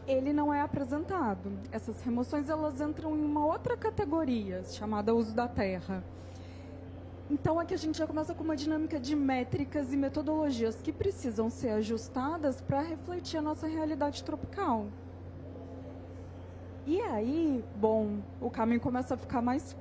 Speaker 4: ele não é apresentado. Essas remoções elas entram em uma outra categoria, chamada uso da terra. Então, aqui a gente já começa com uma dinâmica de métricas e metodologias que precisam ser ajustadas para refletir a nossa realidade tropical. E aí, bom, o caminho começa a ficar mais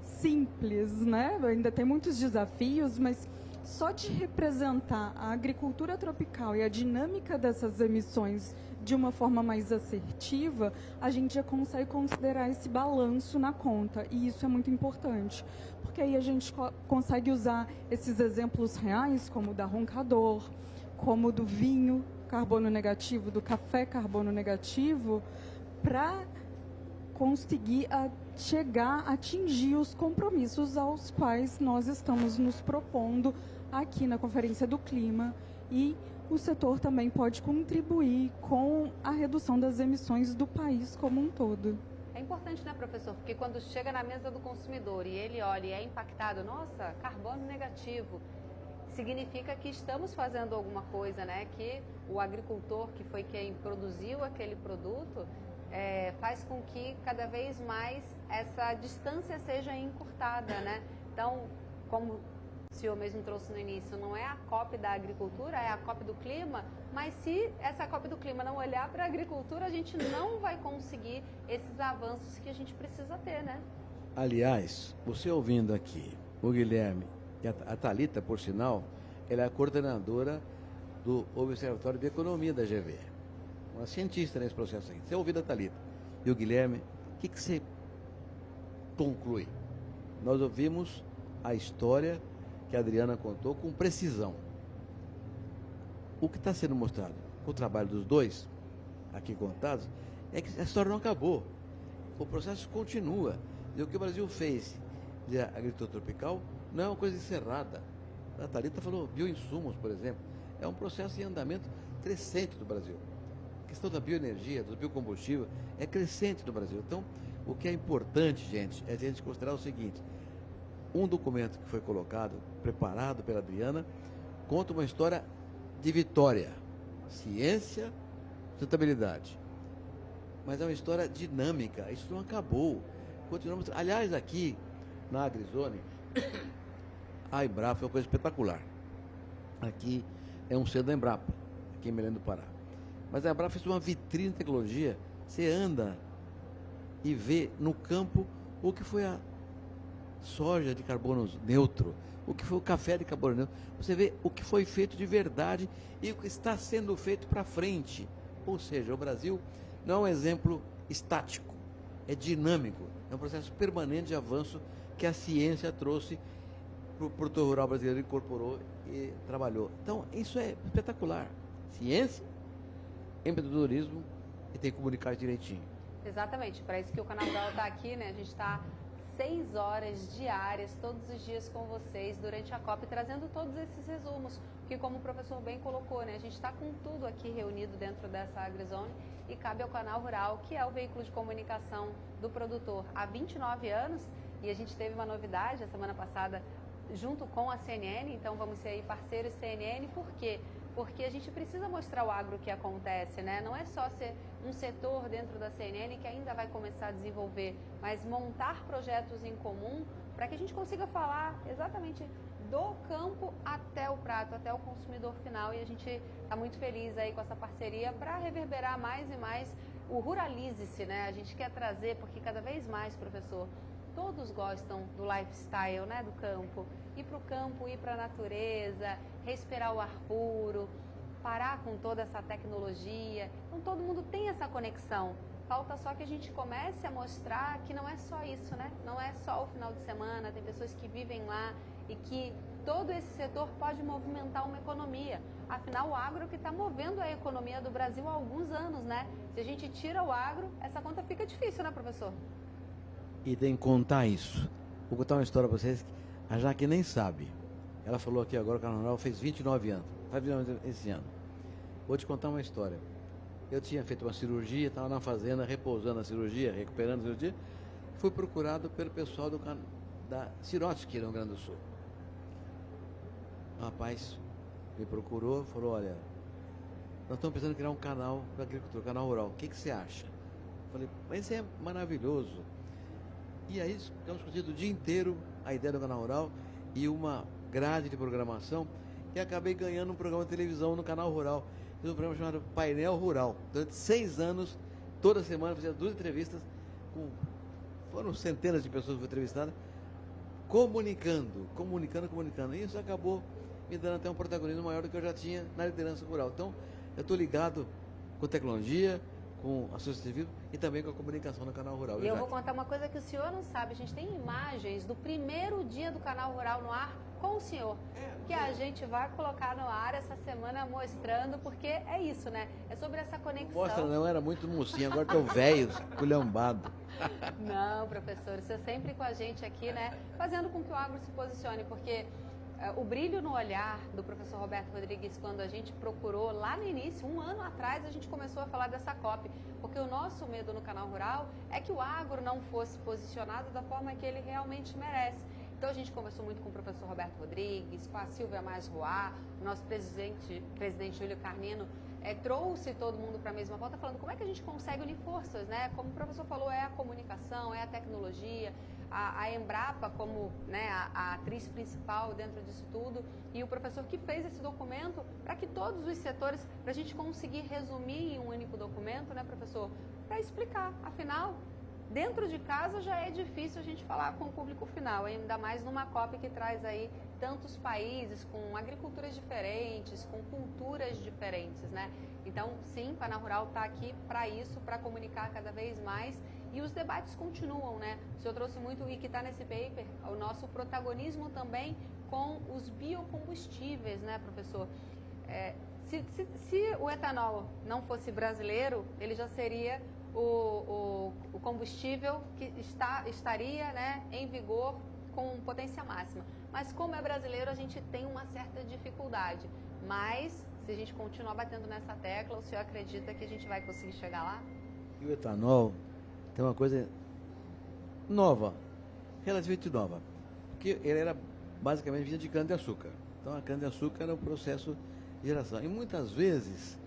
Speaker 4: simples, né? Ainda tem muitos desafios, mas só de representar a agricultura tropical e a dinâmica dessas emissões de uma forma mais assertiva, a gente já consegue considerar esse balanço na conta, e isso é muito importante, porque aí a gente consegue usar esses exemplos reais, como o da Roncador, como do vinho carbono negativo, do café carbono negativo, para conseguir chegar a atingir os compromissos aos quais nós estamos nos propondo aqui na Conferência do Clima, e o setor também pode contribuir com a redução das emissões do país como um todo.
Speaker 1: É importante, né, professor? Porque quando chega na mesa do consumidor e ele olha e é impactado, nossa, carbono negativo, significa que estamos fazendo alguma coisa, né? Que o agricultor, que foi quem produziu aquele produto, faz com que cada vez mais essa distância seja encurtada, né? Então, como o senhor mesmo trouxe no início, não é a COP da agricultura, é a COP do clima, mas se essa COP do clima não olhar para a agricultura, a gente não vai conseguir esses avanços que a gente precisa ter, né?
Speaker 2: Aliás, você ouvindo aqui o Guilherme e a Thalita, por sinal, ela é a coordenadora do Observatório de Economia da GV. Uma cientista nesse processo aí. Você ouviu a Thalita e o Guilherme, o que você conclui? Nós ouvimos a história que a Adriana contou com precisão. O que está sendo mostrado com o trabalho dos dois, aqui contados, é que a história não acabou. O processo continua. E o que o Brasil fez de agricultura tropical não é uma coisa encerrada. A Thalita falou bioinsumos, por exemplo. É um processo em andamento crescente do Brasil. A questão da bioenergia, do biocombustível, é crescente no Brasil. Então, o que é importante, gente, é a gente considerar o seguinte: um documento que foi colocado, preparado pela Adriana, conta uma história de vitória, ciência, sustentabilidade. Mas é uma história dinâmica, isso não acabou. Continuamos. Aliás, aqui na AgriZone, a Embrapa é uma coisa espetacular. Aqui é um centro da Embrapa, aqui em Belém do Pará. Mas a Embrapa fez uma vitrine de tecnologia. Você anda e vê no campo o que foi a soja de carbono neutro, o que foi o café de carbono neutro. Você vê o que foi feito de verdade e o que está sendo feito para frente. Ou seja, o Brasil não é um exemplo estático, é dinâmico, é um processo permanente de avanço que a ciência trouxe para o produtor rural brasileiro, incorporou e trabalhou. Então, isso é espetacular. Ciência, empreendedorismo e tem que comunicar direitinho.
Speaker 1: Exatamente, para isso que o Canal Dela está aqui, né? A gente está 6 horas diárias, todos os dias com vocês durante a COP, trazendo todos esses resumos, que como o professor bem colocou, né, a gente está com tudo aqui reunido dentro dessa AgriZone e cabe ao Canal Rural, que é o veículo de comunicação do produtor há 29 anos, e a gente teve uma novidade a semana passada junto com a CNN, então vamos ser aí parceiros CNN, por quê? Porque a gente precisa mostrar o agro que acontece, né? Não é só ser um setor dentro da CNN que ainda vai começar a desenvolver, mas montar projetos em comum para que a gente consiga falar exatamente do campo até o prato, até o consumidor final, e a gente está muito feliz aí com essa parceria para reverberar mais e mais o Ruralize-se, né? A gente quer trazer, porque cada vez mais, professor, todos gostam do lifestyle, né, do campo. Ir para o campo, ir para a natureza, respirar o ar puro, parar com toda essa tecnologia. Então todo mundo tem essa conexão. Falta só que a gente comece a mostrar que não é só isso, né? Não é só o final de semana, tem pessoas que vivem lá e que todo esse setor pode movimentar uma economia. Afinal, o agro que está movendo a economia do Brasil há alguns anos, né? Se a gente tira o agro, essa conta fica difícil, né, professor?
Speaker 2: E tem que contar isso. Vou contar uma história para vocês. A Jaque nem sabe. Ela falou aqui agora que o Canal Rural fez 29 anos. Faz 29 anos esse ano. Vou te contar uma história. Eu tinha feito uma cirurgia, estava na fazenda, repousando a cirurgia, recuperando a cirurgia. Fui procurado pelo pessoal da Sirotsky, no Rio Grande do Sul. O rapaz me procurou, falou, olha, nós estamos pensando em criar um canal para agricultura, um canal rural. O que você acha? Eu falei, mas isso é maravilhoso. E aí ficamos discutindo o dia inteiro a ideia do Canal Rural e uma grade de programação, e acabei ganhando um programa de televisão no Canal Rural. Fiz um programa chamado Painel Rural. Durante 6 anos, toda semana, fazia 2 entrevistas, foram centenas de pessoas que foram entrevistadas, comunicando. E isso acabou me dando até um protagonismo maior do que eu já tinha na liderança rural. Então, eu estou ligado com tecnologia, com associativismo e também com a comunicação no Canal Rural.
Speaker 1: E eu vou contar uma coisa que o senhor não sabe. A gente tem imagens do primeiro dia do Canal Rural no ar com o senhor, que a gente vai colocar no ar essa semana mostrando, porque é isso, né? É sobre essa conexão.
Speaker 2: Mostra não, era muito mocinho, agora tô velho, culhambado.
Speaker 1: Não, professor, você sempre com a gente aqui, né? Fazendo com que o agro se posicione, porque o brilho no olhar do professor Roberto Rodrigues, quando a gente procurou lá no início, 1 ano atrás, a gente começou a falar dessa COP, porque o nosso medo no Canal Rural é que o agro não fosse posicionado da forma que ele realmente merece. Então a gente conversou muito com o professor Roberto Rodrigues, com a Silvia Mais Roá, o nosso presidente Júlio Carnino, trouxe todo mundo para a mesma pauta, falando como é que a gente consegue unir forças, né? Como o professor falou, é a comunicação, é a tecnologia, a Embrapa como, né, a atriz principal dentro disso tudo, e o professor que fez esse documento para que todos os setores, para a gente conseguir resumir em um único documento, né, professor, para explicar. Afinal, dentro de casa já é difícil a gente falar com o público final, ainda mais numa COP que traz aí tantos países com agriculturas diferentes, com culturas diferentes, né? Então, sim, o Canal Rural está aqui para isso, para comunicar cada vez mais, e os debates continuam, né? O senhor trouxe muito, e que está nesse paper, o nosso protagonismo também com os biocombustíveis, né, professor? Se o etanol não fosse brasileiro, ele já seria o combustível que estaria, né, em vigor com potência máxima. Mas como é brasileiro, a gente tem uma certa dificuldade. Mas, se a gente continuar batendo nessa tecla, o senhor acredita que a gente vai conseguir chegar lá?
Speaker 2: E o etanol tem uma coisa nova, relativamente nova, porque ele era basicamente vinha de cana-de-açúcar. Então a cana-de-açúcar era o processo de geração. E muitas vezes,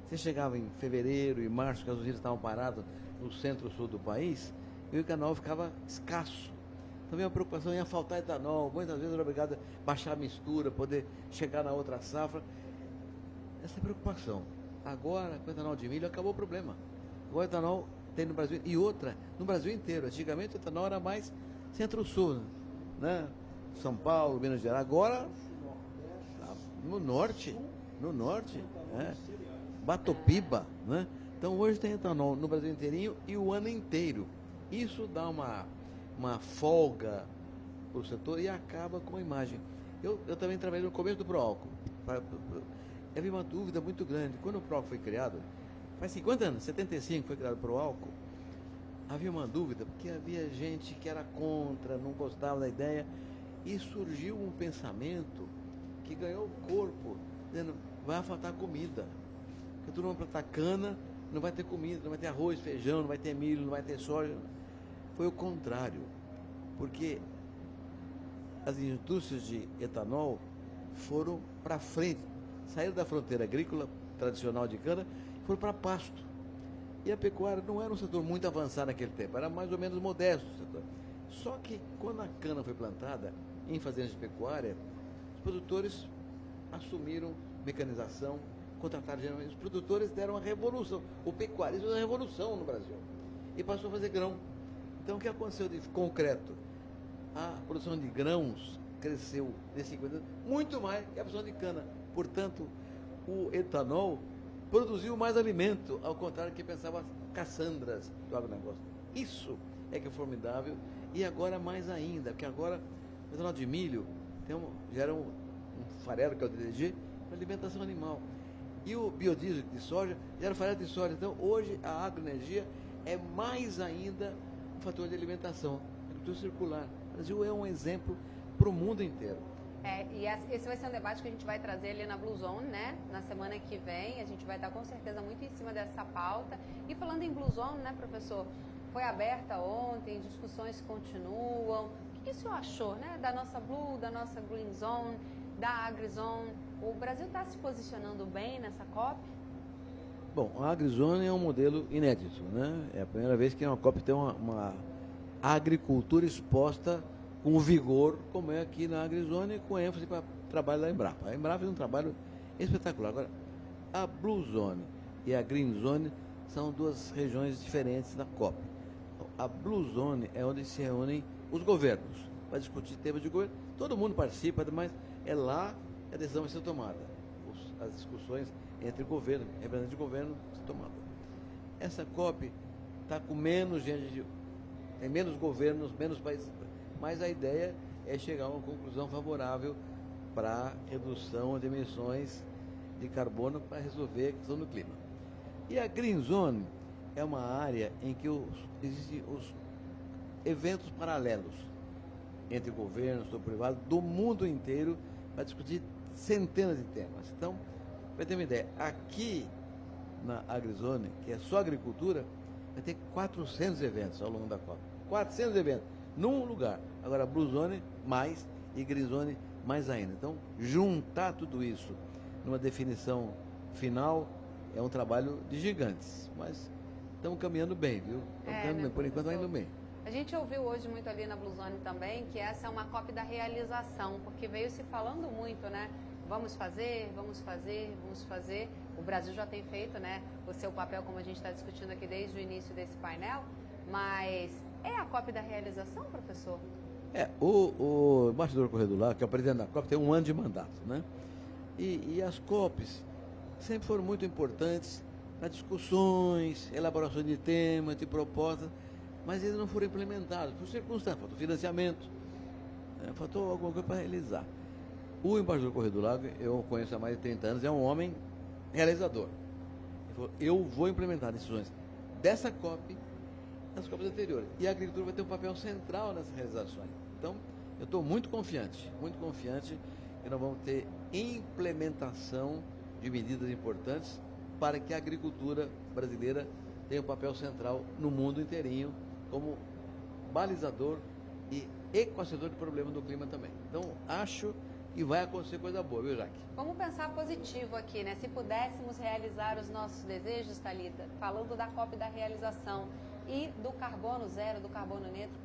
Speaker 2: você chegava em fevereiro e março, que as usinas estavam paradas no centro-sul do país, e o etanol ficava escasso. Também a preocupação ia faltar etanol, muitas vezes era obrigado a baixar a mistura, poder chegar na outra safra. Essa é a preocupação. Agora, com o etanol de milho, acabou o problema. O etanol tem no Brasil, e outra, no Brasil inteiro. Antigamente o etanol era mais centro-sul, né? São Paulo, Minas Gerais. Agora, no norte, Batopiba, né? Então hoje tem etanol no Brasil inteirinho e o ano inteiro. Isso dá uma folga para o setor e acaba com a imagem. Eu também trabalhei no começo do Proálcool. Havia uma dúvida muito grande. Quando o Proálcool foi criado, faz 50 anos, 75 foi criado o Proálcool, havia uma dúvida, porque havia gente que era contra, não gostava da ideia, e surgiu um pensamento que ganhou corpo, dizendo, vai faltar comida. Porque todo mundo plantar cana, não vai ter comida, não vai ter arroz, feijão, não vai ter milho, não vai ter soja. Foi o contrário, porque as indústrias de etanol foram para frente, saíram da fronteira agrícola tradicional de cana e foram para pasto. E a pecuária não era um setor muito avançado naquele tempo, era mais ou menos modesto o setor. Só que quando a cana foi plantada em fazendas de pecuária, os produtores assumiram mecanização, contrataram geralmente. Os produtores deram uma revolução. O pecuarismo é uma revolução no Brasil. E passou a fazer grão. Então o que aconteceu de concreto? A produção de grãos cresceu nesses 50 anos muito mais que a produção de cana. Portanto, o etanol produziu mais alimento, ao contrário do que pensavam as Cassandras do agronegócio. Isso é que é formidável. E agora mais ainda, porque agora o etanol de milho gera um farelo, que é o DDG, para alimentação animal. E o biodiesel de soja gera farelo de soja. Então, hoje, a agroenergia é mais ainda um fator de alimentação. Agricultura circular. O Brasil é um exemplo para o mundo inteiro.
Speaker 1: E esse vai ser um debate que a gente vai trazer ali na Blue Zone, né? Na semana que vem, a gente vai estar com certeza muito em cima dessa pauta. E falando em Blue Zone, né, professor? Foi aberta ontem, discussões continuam. O que o senhor achou, né? Da nossa Blue, da nossa Green Zone, da AgriZone? O Brasil está se posicionando bem nessa COP?
Speaker 2: Bom, a AgriZone é um modelo inédito, né? É a primeira vez que uma COP tem uma agricultura exposta com vigor, como é aqui na AgriZone, com ênfase para o trabalho da Embrapa. A Embrapa fez um trabalho espetacular. Agora, a Blue Zone e a Green Zone são duas regiões diferentes da COP. A Blue Zone é onde se reúnem os governos para discutir temas de governo. Todo mundo participa, mas é lá que a decisão vai ser tomada. As discussões entre governo, representantes de governo, vão ser tomadas. Essa COP está com menos gente, tem menos governos, menos países, mas a ideia é chegar a uma conclusão favorável para a redução de emissões de carbono para resolver a questão do clima. E a Green Zone é uma área em que existem os eventos paralelos entre governos, setor privado, do mundo inteiro, para discutir centenas de temas. Então, para ter uma ideia, aqui na AgriZone, que é só agricultura, vai ter 400 eventos ao longo da COP. 400 eventos, num lugar. Agora, a Blue Zone, mais, e Green Zone, mais ainda. Então, juntar tudo isso numa definição final é um trabalho de gigantes. Mas estamos caminhando bem, viu? Estamos caminhando bem, por enquanto, indo bem.
Speaker 1: A gente ouviu hoje muito ali na Blue Zone também que essa é uma COP da realização, porque veio se falando muito, né? Vamos fazer, vamos fazer, vamos fazer. O Brasil já tem feito, né, o seu papel, como a gente está discutindo aqui desde o início desse painel, mas é a COP da realização, professor?
Speaker 2: O embaixador Correia, que é o presidente da COP, tem 1 ano de mandato, né? E as COPs sempre foram muito importantes para discussões, elaboração de temas, de propostas, mas eles não foram implementados por circunstâncias, faltou financiamento, faltou alguma coisa para realizar. O embaixador Correia do Lago, eu conheço há mais de 30 anos, é um homem realizador. Ele falou, eu vou implementar decisões dessa COP, nas COPs anteriores. E a agricultura vai ter um papel central nessas realizações. Então, eu estou muito confiante que nós vamos ter implementação de medidas importantes para que a agricultura brasileira tenha um papel central no mundo inteirinho, como balizador e equacionador de problema do clima também. Então, acho que vai acontecer coisa boa, viu, Jaque?
Speaker 1: Vamos pensar positivo aqui, né? Se pudéssemos realizar os nossos desejos, Thalita, falando da COP da realização e do carbono zero, do carbono neutro,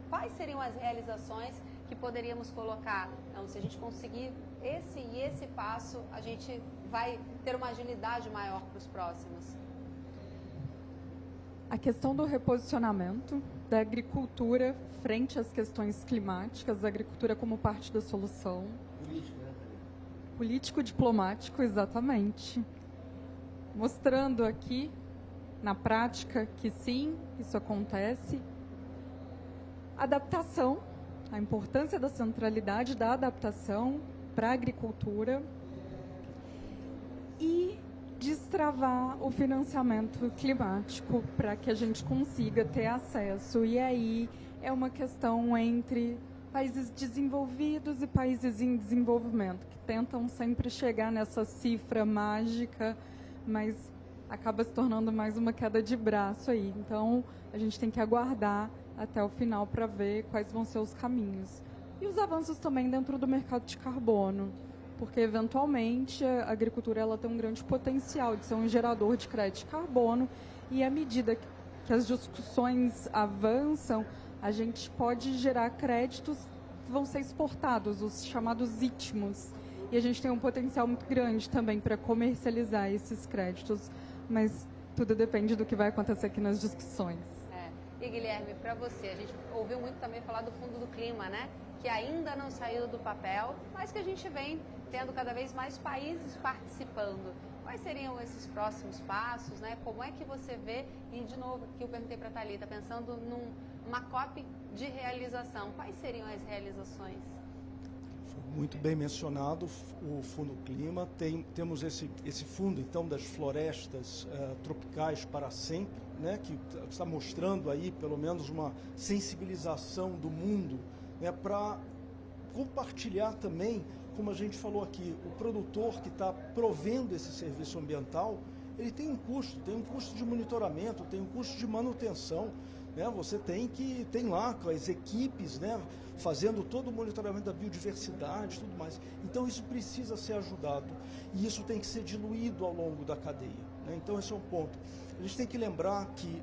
Speaker 1: quais seriam as realizações que poderíamos colocar? Então, se a gente conseguir esse passo, a gente vai ter uma agilidade maior para os próximos.
Speaker 4: A questão do reposicionamento da agricultura frente às questões climáticas, a agricultura como parte da solução.
Speaker 2: Político, né?
Speaker 4: Político-diplomático, exatamente. Mostrando aqui, na prática, que sim, isso acontece. Adaptação, a importância da centralidade da adaptação para a agricultura. E destravar o financiamento climático para que a gente consiga ter acesso. E aí é uma questão entre países desenvolvidos e países em desenvolvimento, que tentam sempre chegar nessa cifra mágica, mas acaba se tornando mais uma queda de braço aí. Então, a gente tem que aguardar até o final para ver quais vão ser os caminhos. E os avanços também dentro do mercado de carbono, porque, eventualmente, a agricultura ela tem um grande potencial de ser um gerador de crédito de carbono, e à medida que as discussões avançam, a gente pode gerar créditos que vão ser exportados, os chamados ITMOS. E a gente tem um potencial muito grande também para comercializar esses créditos, mas tudo depende do que vai acontecer aqui nas discussões.
Speaker 1: E Guilherme, para você, a gente ouviu muito também falar do Fundo do Clima, né? Que ainda não saiu do papel, mas que a gente vem tendo cada vez mais países participando. Quais seriam esses próximos passos, né? Como é que você vê, e de novo, que eu perguntei para a Thalita, pensando numa COP de realização, quais seriam as realizações?
Speaker 5: Muito bem mencionado o Fundo Clima. Temos esse fundo, então, das florestas tropicais para sempre, né, que está mostrando aí, pelo menos, uma sensibilização do mundo, né, para compartilhar também, como a gente falou aqui, o produtor que está provendo esse serviço ambiental, ele tem um custo de monitoramento, tem um custo de manutenção, né? Você tem lá com as equipes, né, fazendo todo o monitoramento da biodiversidade e tudo mais. Então isso precisa ser ajudado e isso tem que ser diluído ao longo da cadeia, né? Então esse é um ponto. A gente tem que lembrar que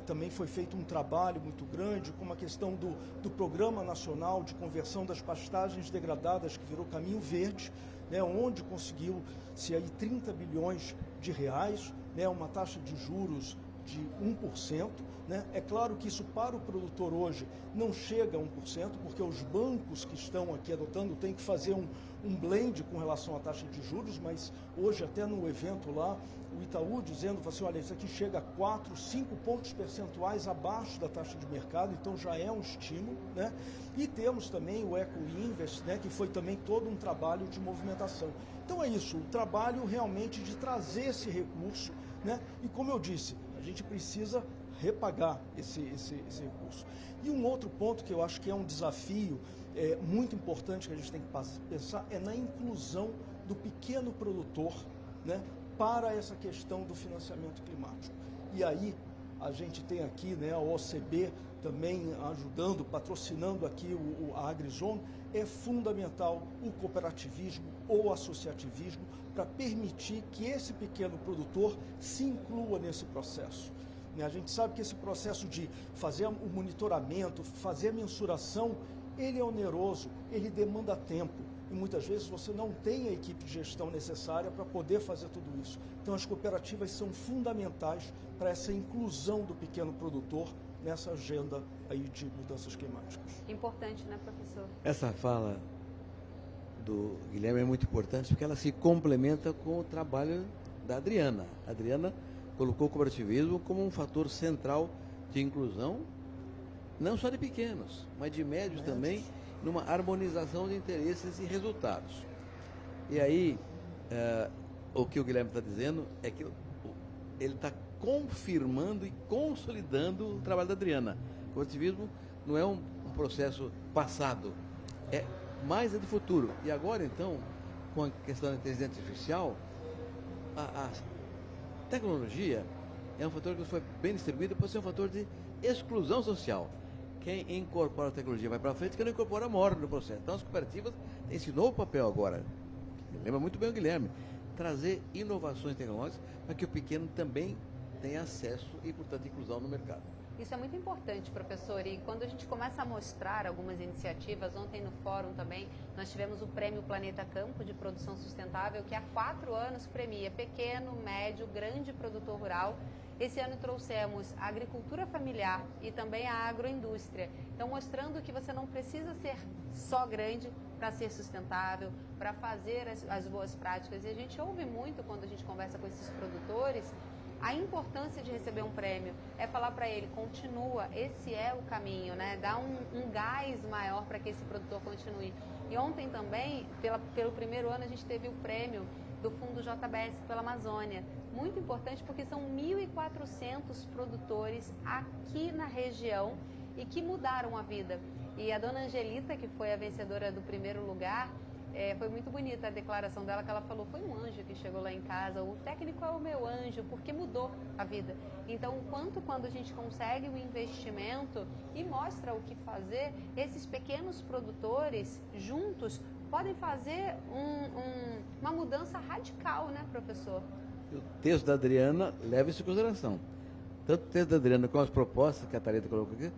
Speaker 5: também foi feito um trabalho muito grande com a questão do Programa Nacional de Conversão das Pastagens Degradadas, que virou Caminho Verde, né, onde conseguiu-se aí 30 bilhões de reais, né, uma taxa de juros de 1%. Né? É claro que isso para o produtor hoje não chega a 1%, porque os bancos que estão aqui adotando têm que fazer um blend com relação à taxa de juros, mas hoje até no evento lá, o Itaú dizendo assim, olha, isso aqui chega a 4, 5 pontos percentuais abaixo da taxa de mercado, então já é um estímulo, né? E temos também o Eco Invest, né, que foi também todo um trabalho de movimentação. Então é isso, o trabalho realmente de trazer esse recurso, né? E como eu disse, a gente precisa repagar esse recurso. E um outro ponto que eu acho que é um desafio muito importante que a gente tem que pensar é na inclusão do pequeno produtor, né, para essa questão do financiamento climático. E aí a gente tem aqui, né, a OCB também ajudando, patrocinando aqui a AgriZone. É fundamental o cooperativismo ou associativismo para permitir que esse pequeno produtor se inclua nesse processo. A gente sabe que esse processo de fazer o monitoramento, fazer a mensuração, ele é oneroso, ele demanda tempo. E muitas vezes você não tem a equipe de gestão necessária para poder fazer tudo isso. Então as cooperativas são fundamentais para essa inclusão do pequeno produtor nessa agenda aí de mudanças climáticas.
Speaker 1: Importante, né, professor?
Speaker 2: Essa fala do Guilherme é muito importante porque ela se complementa com o trabalho da Adriana. A Adriana colocou o cooperativismo como um fator central de inclusão, não só de pequenos, mas de médios também, numa harmonização de interesses e resultados. E aí, o que o Guilherme está dizendo é que ele está confirmando e consolidando o trabalho da Adriana. O cooperativismo não é um processo passado, é mais do futuro. E agora, então, com a questão da inteligência artificial, a tecnologia é um fator que foi bem distribuído, pode ser um fator de exclusão social. Quem incorpora a tecnologia vai para frente, quem não incorpora morre no processo. Então as cooperativas têm esse novo papel agora. Lembra muito bem o Guilherme, trazer inovações tecnológicas para que o pequeno também tenha acesso e, portanto, inclusão no mercado.
Speaker 1: Isso é muito importante, professor, e quando a gente começa a mostrar algumas iniciativas, ontem no fórum também, nós tivemos o Prêmio Planeta Campo de Produção Sustentável, que há 4 anos premia pequeno, médio, grande produtor rural. Esse ano trouxemos a agricultura familiar e também a agroindústria. Então, mostrando que você não precisa ser só grande para ser sustentável, para fazer as boas práticas. E a gente ouve muito quando a gente conversa com esses produtores, a importância de receber um prêmio é falar para ele, continua, esse é o caminho, né? Dá um gás maior para que esse produtor continue. E ontem também, pelo primeiro ano, a gente teve o prêmio do Fundo JBS pela Amazônia. Muito importante porque são 1.400 produtores aqui na região e que mudaram a vida. E a dona Angelita, que foi a vencedora do primeiro lugar, foi muito bonita a declaração dela, que ela falou, foi um anjo que chegou lá em casa, o técnico é o meu anjo, porque mudou a vida. Então, quando a gente consegue o investimento e mostra o que fazer, esses pequenos produtores juntos podem fazer uma mudança radical, né, professor?
Speaker 2: O texto da Adriana leva isso em consideração. Tanto o texto da Adriana como as propostas que a Thalita colocou aqui,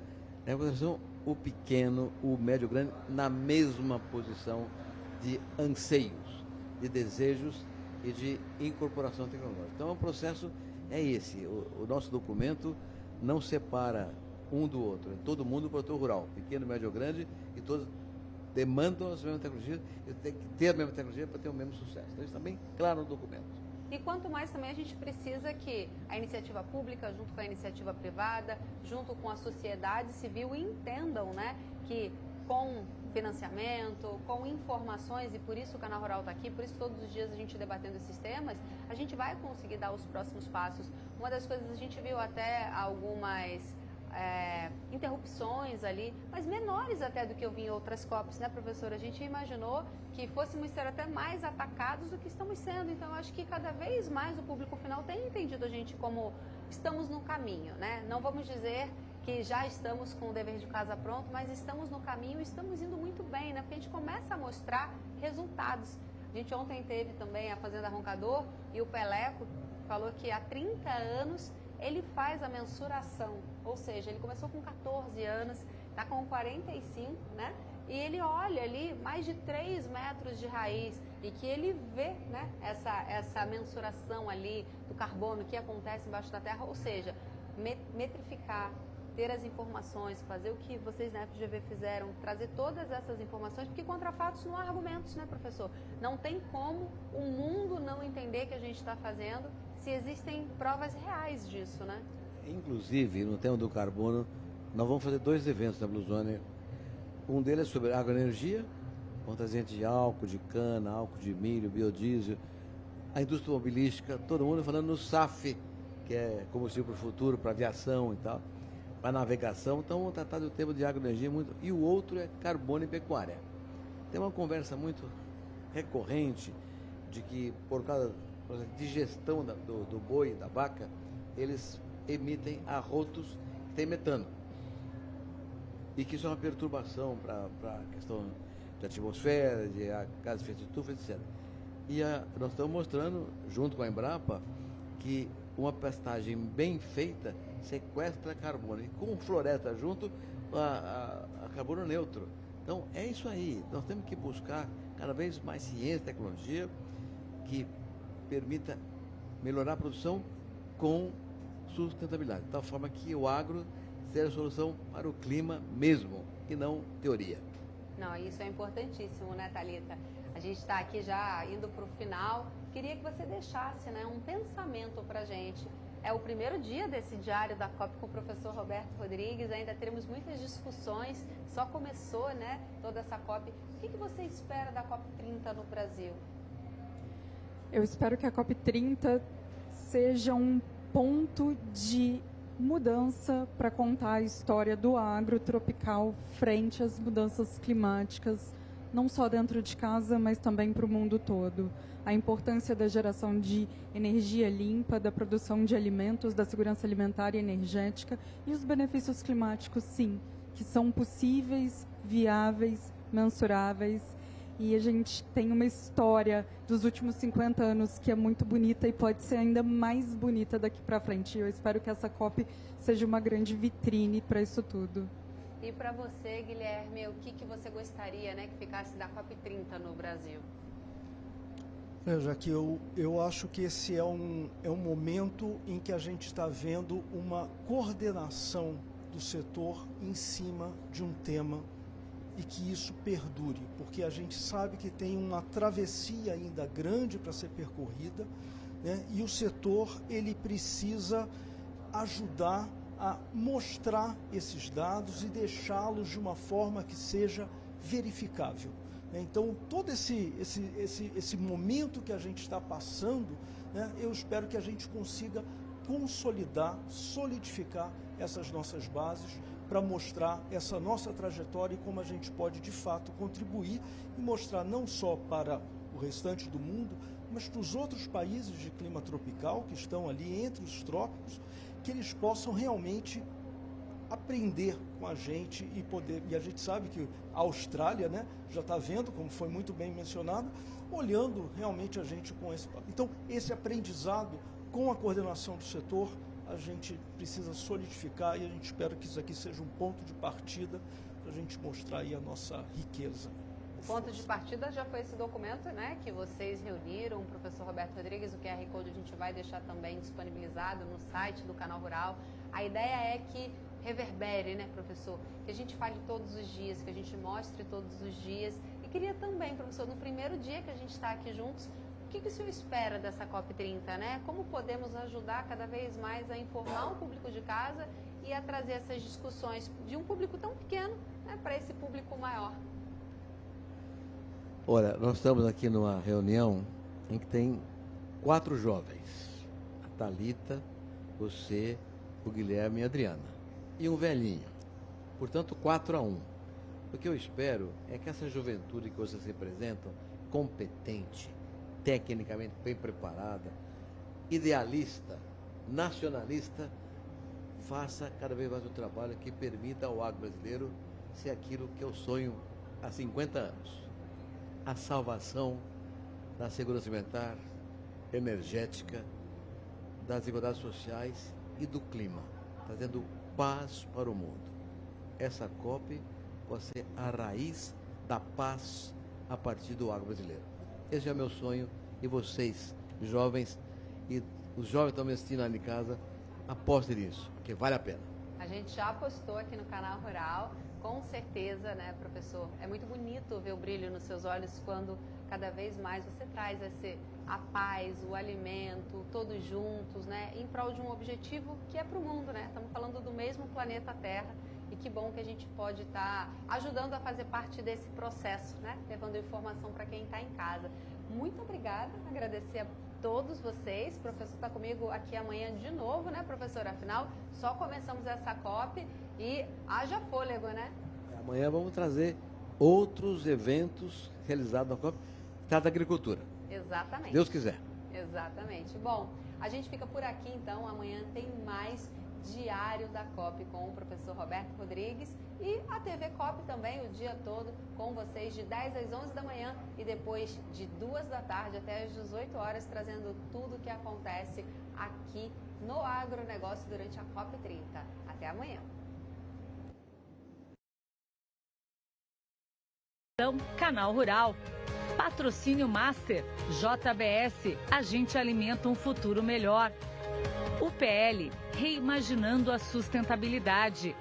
Speaker 2: leva em consideração o pequeno, o médio, o grande, na mesma posição de anseios, de desejos e de incorporação tecnológica. Então, o processo é esse. O nosso documento não separa um do outro. É todo mundo produtor rural, pequeno, médio ou grande, e todos demandam as mesmas tecnologias e tem que ter a mesma tecnologia para ter o mesmo sucesso. Então, isso está bem claro no documento.
Speaker 1: E quanto mais também a gente precisa que a iniciativa pública, junto com a iniciativa privada, junto com a sociedade civil, entendam, né, que com financiamento, com informações, e por isso o Canal Rural está aqui, por isso todos os dias a gente debatendo esses temas, a gente vai conseguir dar os próximos passos. Uma das coisas, a gente viu até algumas interrupções ali, mas menores até do que eu vi em outras COPs, né, professora? A gente imaginou que fôssemos ser até mais atacados do que estamos sendo, então eu acho que cada vez mais o público final tem entendido a gente como estamos no caminho, né? Não vamos dizer que já estamos com o dever de casa pronto, mas estamos no caminho e estamos indo muito bem, né? Porque a gente começa a mostrar resultados. A gente ontem teve também a Fazenda Roncador e o Peleco falou que há 30 anos ele faz a mensuração, ou seja, ele começou com 14 anos, está com 45, né? E ele olha ali mais de 3 metros de raiz e que ele vê, né, essa mensuração ali do carbono que acontece embaixo da terra, ou seja, metrificar, ter as informações, fazer o que vocês na FGV fizeram, trazer todas essas informações, porque contra fatos não há argumentos, né, professor? Não tem como o mundo não entender que a gente está fazendo se existem provas reais disso, né?
Speaker 2: Inclusive, no tema do carbono, nós vamos fazer 2 eventos na Blue Zone. Um deles é sobre agroenergia, com trazente de álcool de cana, álcool de milho, biodiesel, a indústria automobilística, todo mundo falando no SAF, que é combustível para o futuro, para aviação e tal, para navegação. Então, vamos tratar do tema de agroenergia muito. E o outro é carbono e pecuária. Tem uma conversa muito recorrente de que, por causa de gestão do boi, da vaca, eles emitem arrotos que têm metano. E que isso é uma perturbação para a questão de atmosfera, de gases de efeito de estufa, etc. E nós estamos mostrando, junto com a Embrapa, que uma pastagem bem feita sequestra carbono. E com floresta junto, a carbono neutro. Então, é isso aí. Nós temos que buscar cada vez mais ciência e tecnologia que permita melhorar a produção com sustentabilidade. De tal forma que o agro seja a solução para o clima mesmo, e não teoria.
Speaker 1: Não, isso é importantíssimo, né, Thalita? A gente está aqui já indo para o final. Queria que você deixasse, né, um pensamento para a gente. É o primeiro dia desse diário da COP com o professor Roberto Rodrigues, ainda teremos muitas discussões, só começou, né, toda essa COP. O que você espera da COP 30 no Brasil?
Speaker 4: Eu espero que a COP 30 seja um ponto de mudança para contar a história do agro tropical frente às mudanças climáticas, não só dentro de casa, mas também para o mundo todo. A importância da geração de energia limpa, da produção de alimentos, da segurança alimentar e energética e os benefícios climáticos, sim, que são possíveis, viáveis, mensuráveis. E a gente tem uma história dos últimos 50 anos que é muito bonita e pode ser ainda mais bonita daqui para frente. Eu espero que essa COP seja uma grande vitrine para isso tudo.
Speaker 1: E para você, Guilherme, o que você gostaria, né, que ficasse da COP 30 no Brasil?
Speaker 5: Veja que eu acho que esse é um momento em que a gente está vendo uma coordenação do setor em cima de um tema e que isso perdure, porque a gente sabe que tem uma travessia ainda grande para ser percorrida, né? E o setor ele precisa ajudar a mostrar esses dados e deixá-los de uma forma que seja verificável. Então, todo esse momento que a gente está passando, né, eu espero que a gente consiga consolidar, solidificar essas nossas bases para mostrar essa nossa trajetória e como a gente pode, de fato, contribuir e mostrar não só para o restante do mundo, mas para os outros países de clima tropical que estão ali entre os trópicos, que eles possam realmente aprender com a gente e poder. E a gente sabe que a Austrália, né, já está vendo, como foi muito bem mencionado, olhando realmente a gente com esse. Então, esse aprendizado com a coordenação do setor, a gente precisa solidificar e a gente espera que isso aqui seja um ponto de partida para a gente mostrar aí a nossa riqueza.
Speaker 1: O ponto de partida já foi esse documento, né, que vocês reuniram, o professor Roberto Rodrigues, o QR Code a gente vai deixar também disponibilizado no site do Canal Rural. A ideia é que reverbere, né, professor? Que a gente fale todos os dias, que a gente mostre todos os dias. E queria também, professor, no primeiro dia que a gente está aqui juntos, o que o senhor espera dessa COP30, né? Como podemos ajudar cada vez mais a informar o público de casa e a trazer essas discussões de um público tão pequeno, né, para esse público maior?
Speaker 2: Olha, nós estamos aqui numa reunião em que tem 4 jovens. A Thalita, você, o Guilherme e a Adriana. E um velhinho. Portanto, 4-1. O que eu espero é que essa juventude que vocês representam, competente, tecnicamente bem preparada, idealista, nacionalista, faça cada vez mais um trabalho que permita ao agro brasileiro ser aquilo que eu sonho há 50 anos. A salvação da segurança alimentar, energética, das desigualdades sociais e do clima, trazendo paz para o mundo. Essa COP pode ser a raiz da paz a partir do agro brasileiro. Esse é o meu sonho e vocês, jovens, e os jovens estão me assistindo ali em casa, apostem nisso, porque vale a pena.
Speaker 1: A gente já apostou aqui no Canal Rural, com certeza, né, professor? É muito bonito ver o brilho nos seus olhos quando cada vez mais você traz a paz, o alimento, todos juntos, né, em prol de um objetivo que é para o mundo, né? Estamos falando do mesmo planeta Terra e que bom que a gente pode estar ajudando a fazer parte desse processo, né? Levando informação para quem está em casa. Muito obrigada, agradecer a todos vocês. O professor está comigo aqui amanhã de novo, né, professor? Afinal, só começamos essa COP e haja fôlego, né?
Speaker 2: Amanhã vamos trazer outros eventos realizados na COP, da agricultura.
Speaker 1: Exatamente.
Speaker 2: Deus quiser.
Speaker 1: Exatamente. Bom, a gente fica por aqui então. Amanhã tem mais Diário da COP com o professor Roberto Rodrigues e a TV COP também o dia todo com vocês de 10 às 11 da manhã e depois de 2 da tarde até às 18 horas trazendo tudo o que acontece aqui no agronegócio durante a COP30. Até amanhã.
Speaker 6: Canal Rural. Patrocínio Master. JBS. A gente alimenta um futuro melhor. UPL. Reimaginando a sustentabilidade.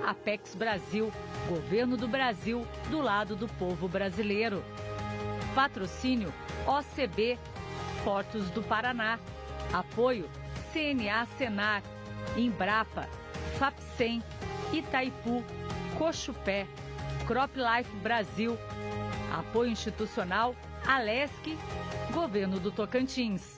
Speaker 6: Apex Brasil. Governo do Brasil do lado do povo brasileiro. Patrocínio OCB. Portos do Paraná. Apoio CNA Senar. Embrapa. FAPSEM. Itaipu. Cochupé. CropLife Brasil, apoio institucional, Alesc, Governo do Tocantins.